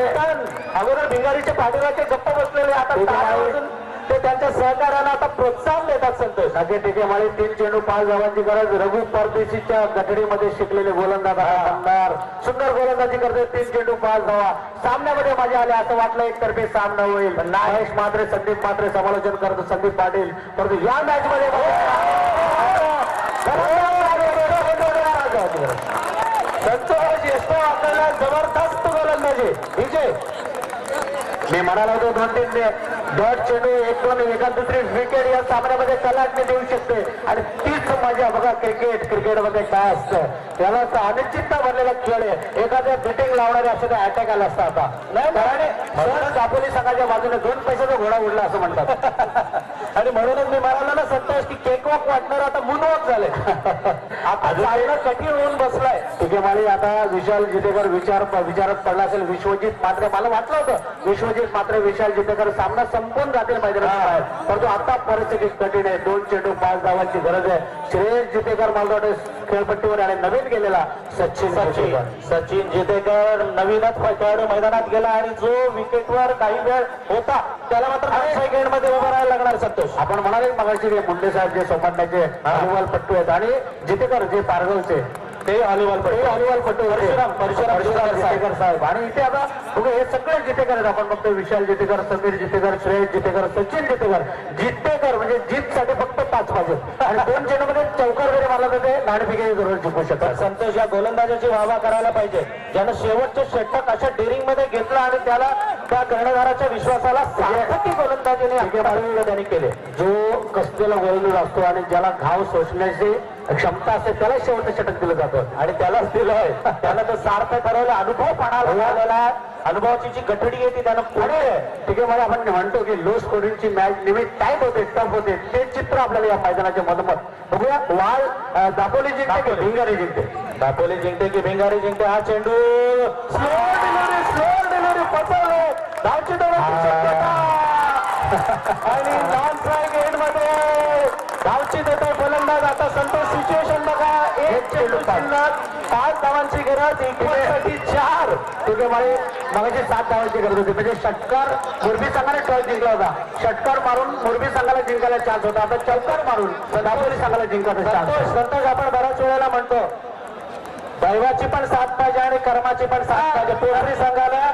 B: अगोदर भिंगारीच्या पाठीवरचे गप्प बसलेले आता ते त्यांच्या सहकार्याला आता प्रोत्साहन देतात. संतोष
A: अजय टिकेमाळी 3 चेंडू 5 धावांची गरज. रघु परदेशीच्या गठडीमध्ये शिकलेले गोलंदाज मंदार सुंदर गोलंदाजी करते. 3 चेंडू 5 धावा. सामन्यामध्ये मजा आली असं वाटलं एकतर्फे सामना होईल. महेश मात्रे, संदीप मात्रे समालोचन करतो. संदीप पाटील परंतु या मॅच मध्ये संतोष येतो आपल्याला जबरदस्त गोलंदाजी. विजय मी म्हणाला होतो 2-3 डॉट चेंडू 1-2 एका दुसरी विकेट या सामन्यामध्ये कलाटने देऊ शकते आणि तीच मजा बघा. क्रिकेटमध्ये काय असतं त्याला अनिश्चितता भरलेला खेळ आहे. एखाद्या बिटिंग लावणारे असं काय अटॅक आला असता आता नाही. दापोली संघाच्या बाजूने 2 पैशाचा घोडा उडला असं म्हणतात
B: आणि म्हणूनच मी म्हणाला ना संतोष की केकवॉक वाटणार आता मूनवॉक झाले. आता चालणं कठीण होऊन बसलाय.
A: टिकेमाळी आता विशाल जितेकर विचारात पडला असेल. विश्वजित मात्रे मला वाटलं होतं विश्वजित मात्रे विशाल जितेकर सामना संपून जातील मैदानात, परंतु आता परिस्थिती कठीण आहे. 2 चेंडू 5 धावांची गरज आहे. श्रेयस जितेकर मला वाटतं खेळपट्टीवर आणि नवीन गेलेला
B: सचिन जितेकर नवीनच खेळाडू मैदानात गेला आणि जो विकेटवर काही वेळ होता त्याला मात्र 5 सेकंड मध्ये उभं राहायला लागणार. संतोष
A: आपण म्हणाले मगाशी मुंडे साहेब जे सोमवारचे हॉलीबॉल पट्टू आहेत आणि जितेकर जे पारगावचे
B: ते हॉलीबॉल
A: पट्टू जितेकर साहेब. आणि इथे आता बघा हे सगळे जितेकर आहेत. आपण बघतो विशाल जितेकर, समीर जितेकर, श्रेयस जितेकर, सचिन जितेकर म्हणजे जीत साठी फक्त 5 पाहिजे आणि 2 चेंडू मध्ये चौकार जरी मारला तर ते नाणेफेकी जरूर जिंकू शकतात.
B: संतोष या गोलंदाजाची वाहवा करायला पाहिजे ज्यानं शेवटचे षटक अशा डेअरिंग मध्ये घेतला आणि त्याला त्या कर्णधाराच्या विश्वासाला सार्थकी गोलंदाजीने त्यांनी केले.
A: जो कसलेला गोलंदाज असतो आणि ज्याला घाव सोसण्याची क्षमता असते त्याला शेवटचं षटक दिलं जातं
B: आणि त्यालाच दिलंय. त्याला तर सार्थ ठरवलं. अनुभव पणाला मिळालेला अनुभवाची जी गठडी आहे ती त्यानं पुढे
A: ठीक आहे. मला आपण म्हणतो की लो स्कोरिंगची मॅच निमित्त टाईट होते, टफ होते. ते चित्र आपल्याला या मैदानाच्या मधोमध बघूया. वाल दापोली जिंकते की भिंगारी जिंकते?
B: दापोली जिंकते की भिंगारी जिंकते? हा चेंडू स्लो डिलिव्हरी पसरले. धावची आणि नॉन स्ट्राईक एंड मध्ये धावची देतो फलंदाज. आता संतोष सिच्युएशन बघा, एक चेंडू शिल्लक, 5 धावांची गरज, इक्वलसाठी 4.
A: तिथे मगाशी 7 धावांची गरज होती. म्हणजे षटकार मोरबी संघाने टॉस जिंकला होता. षटकार मारून मोरबी संघाला जिंकायला चान्स होता. आता चौकार मारून दापोली संघाला जिंकायचा चान्स.
B: संतोष आपण बऱ्याच वेळेला म्हणतो दैवाची पण साथ पाहिजे आणि कर्माची पण साथ पाहिजे. पोखरी संघाला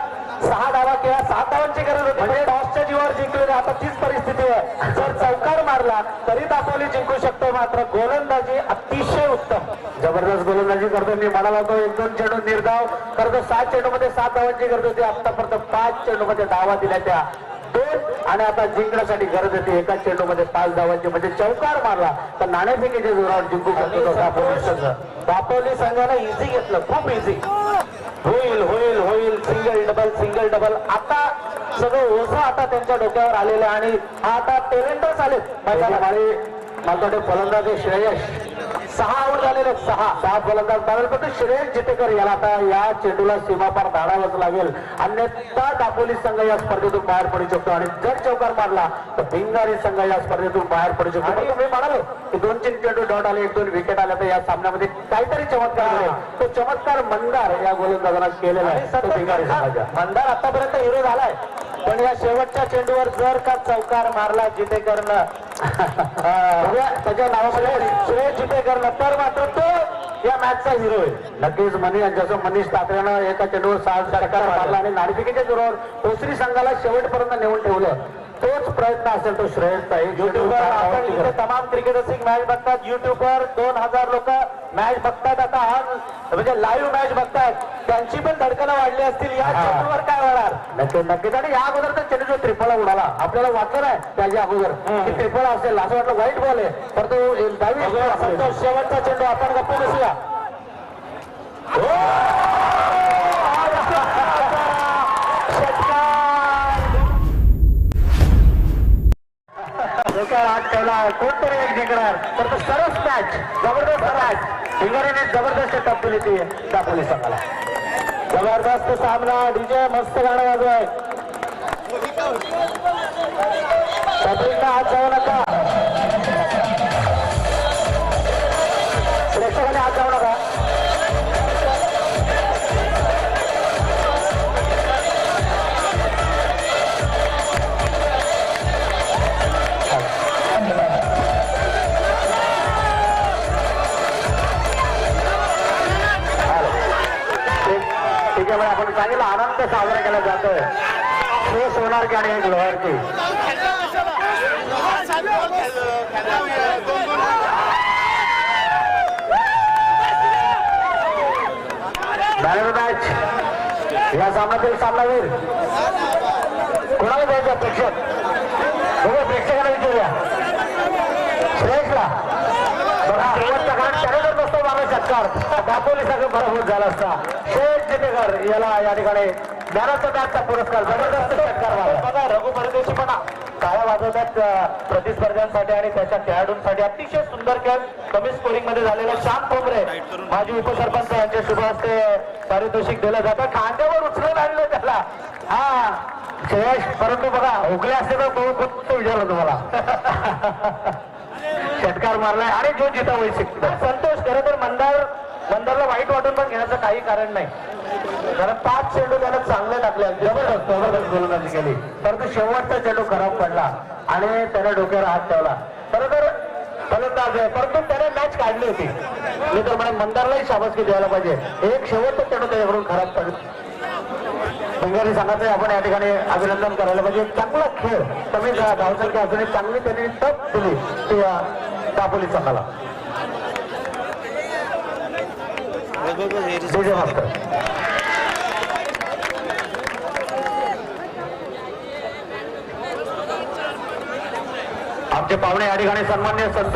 B: 6 धावा किंवा 7 धावांची गरज होती, म्हणजे टॉसच्या जीवावर जिंकले. आता तीच परिस्थिती आहे. जर चौकार मारला तरी दापोली जिंकू शकतो. मात्र गोलंदाजी अतिशय उत्तम,
A: जबरदस्त गोलंदाजी करतो. मी म्हणाला होतो 1-2 चेंडू निर्धाव करतो. 7 चेंडूमध्ये 7 धावांची गरज होती. आतापर्यंत 5 चेंडूमध्ये धावा दिल्या त्या 2, आणि आता जिंकण्यासाठी गरज होती एका चेंडूमध्ये 5 धावांची. म्हणजे चौकार मारला तर नाणेफेकीच्या जोरावर जिंकू शकतो दापोली संघ.
B: दापोली संघाने इझी घेतलं, खूप इझी. होईल होईल होईल, सिंगल डबल सिंगल डबल. आता सगळं ओझं आता त्यांच्या डोक्यावर आलेलं आहे आणि आता टेलेंटच आलेत मैदानामध्ये.
A: मला फलंदाज श्रेयश
B: 6 आऊट झालेले, 6
A: फलंदाज बाहेर पण श्रेयस जितेकर याला आता या चेंडूला सीमापार धाडावंच लागेल. अन्यथा दापोली संघ या स्पर्धेतून बाहेर पडू शकतो. आणि जर चौकार मारला तर भिंगारी संघ या स्पर्धेतून बाहेर पडू शकतो. आणि मी म्हणालो की 2-3 चेंडू डॉट आले, 1-2 विकेट आल्या तर या सामन्यामध्ये काहीतरी चमत्कार घडेल. तो चमत्कार मंदार या गोलंदाजांना केलेला आहे. तो भिंगारी संघाचा
B: मंदार आतापर्यंत हिरो झालाय, पण या शेवटच्या चेंडूवर जर का चौकार मारला जितेकरनं
A: त्याच्या नावामध्ये
B: श्रेयस जितेकरनं, तर मात्र तो या मॅचचा हिरो आहे.
A: नक्कीच जसं मनीष तात्रेनं एका चेंडूवर 6 षटकार मारला आणि नाणेफेकीच्या जोरावर कोसरी संघाला शेवटपर्यंत नेऊन ठेवलं. तोच प्रयत्न असेल तो श्रेयसचा.
B: युट्यूबवर आपण इथे तमाम क्रिकेटर्स मॅच बघतात. युट्यूबवर 2000 लोक मॅच बघतात. आता आज म्हणजे लाईव्ह मॅच बघतात, त्यांची पण धडकनं वाढली असतील. या चेंडूवर काय होणार?
A: नक्कीच. आणि या अगोदर तर चेंडू जो ट्रिपल उडाला आपल्याला वाटलं नाही त्याच्या अगोदर की ट्रिपल असेल, असं वाटलं व्हाईट बॉल आहे, तर तो
B: संतोष शेवटचा चेंडू आपण गप्प बसूया.
A: आज ठेवला कोणतरी एक जिंकणार, तर तो सरस मॅच, जबरदस्त मॅच. भिंगारीने जबरदस्त टप दिली ती दापोली संघाला.
B: जबरदस्त सामना. डीजे मस्त गाणं वाजवाय. पब्लिकला हात जाऊ नका, प्रेक्षकांनी हात जाऊ नका.
A: त्याच्यामुळे आपण चांगला आनंद साजरा केला जातोय. श्रेयस सोनारकी आणि एक लोहारकी. मॅच या सामन्यातील सामनावीर कोणाला द्यायचा? प्रेक्षक बघा, प्रेक्षकाला विचारूया. श्रेयसला बघा, शेवटचा कारण त्याने जर नसतो मारला षटकार दापोली सगळं बरोबर झाला असता. श्रेयस जितेकर याला या ठिकाणी ज्ञानाचा बॅटचा पुरस्कार, जबरदस्त षटकार मारला.
B: बघा, रघु परदेशी पण टाळ्या वाजवतात प्रतिस्पर्ध्यांसाठी आणि त्याच्या खेळाडूंसाठी. अतिशय सुंदर खेळ कमी स्कोरिंग मध्ये झालेला. श्याम ठोंबरे माजी उपसरपंच यांच्या शुभ हस्ते पारितोषिक दिलं जातं. खांद्यावर उचलून आणलं त्याला.
A: हा श्रेयस, परंतु बघा उगले असते तर तो विचारलं तुम्हाला. षटकार मारलाय आणि जो जिता होईल
B: संतोष. खरं तर मंदारला वाईट वाटून पण घेण्याचं काही कारण नाही, कारण 5 चेंडू त्याला चांगले टाकले.
A: जबरदस्त गोलंदाजी केली, परंतु शेवटचा चेंडू खराब पडला आणि त्याने डोक्यावर हात ठेवला.
B: बरोबर फलंदाज आहे, परंतु त्याने मॅच काढली होती.
A: मी तर म्हणे मंदारलाही शाबासकी द्यायला पाहिजे. एक शेवटचा चेंडू त्याच्याकडून खराब पडला. भिंगारी संघाचे आपण या ठिकाणी अभिनंदन करायला पाहिजे. चांगला खेळ, कमी धावसंख्या असून चांगली त्यांनी टप दिली त्या दापोली संघाला. आमचे पाहुणे या ठिकाणी सन्मान्य संत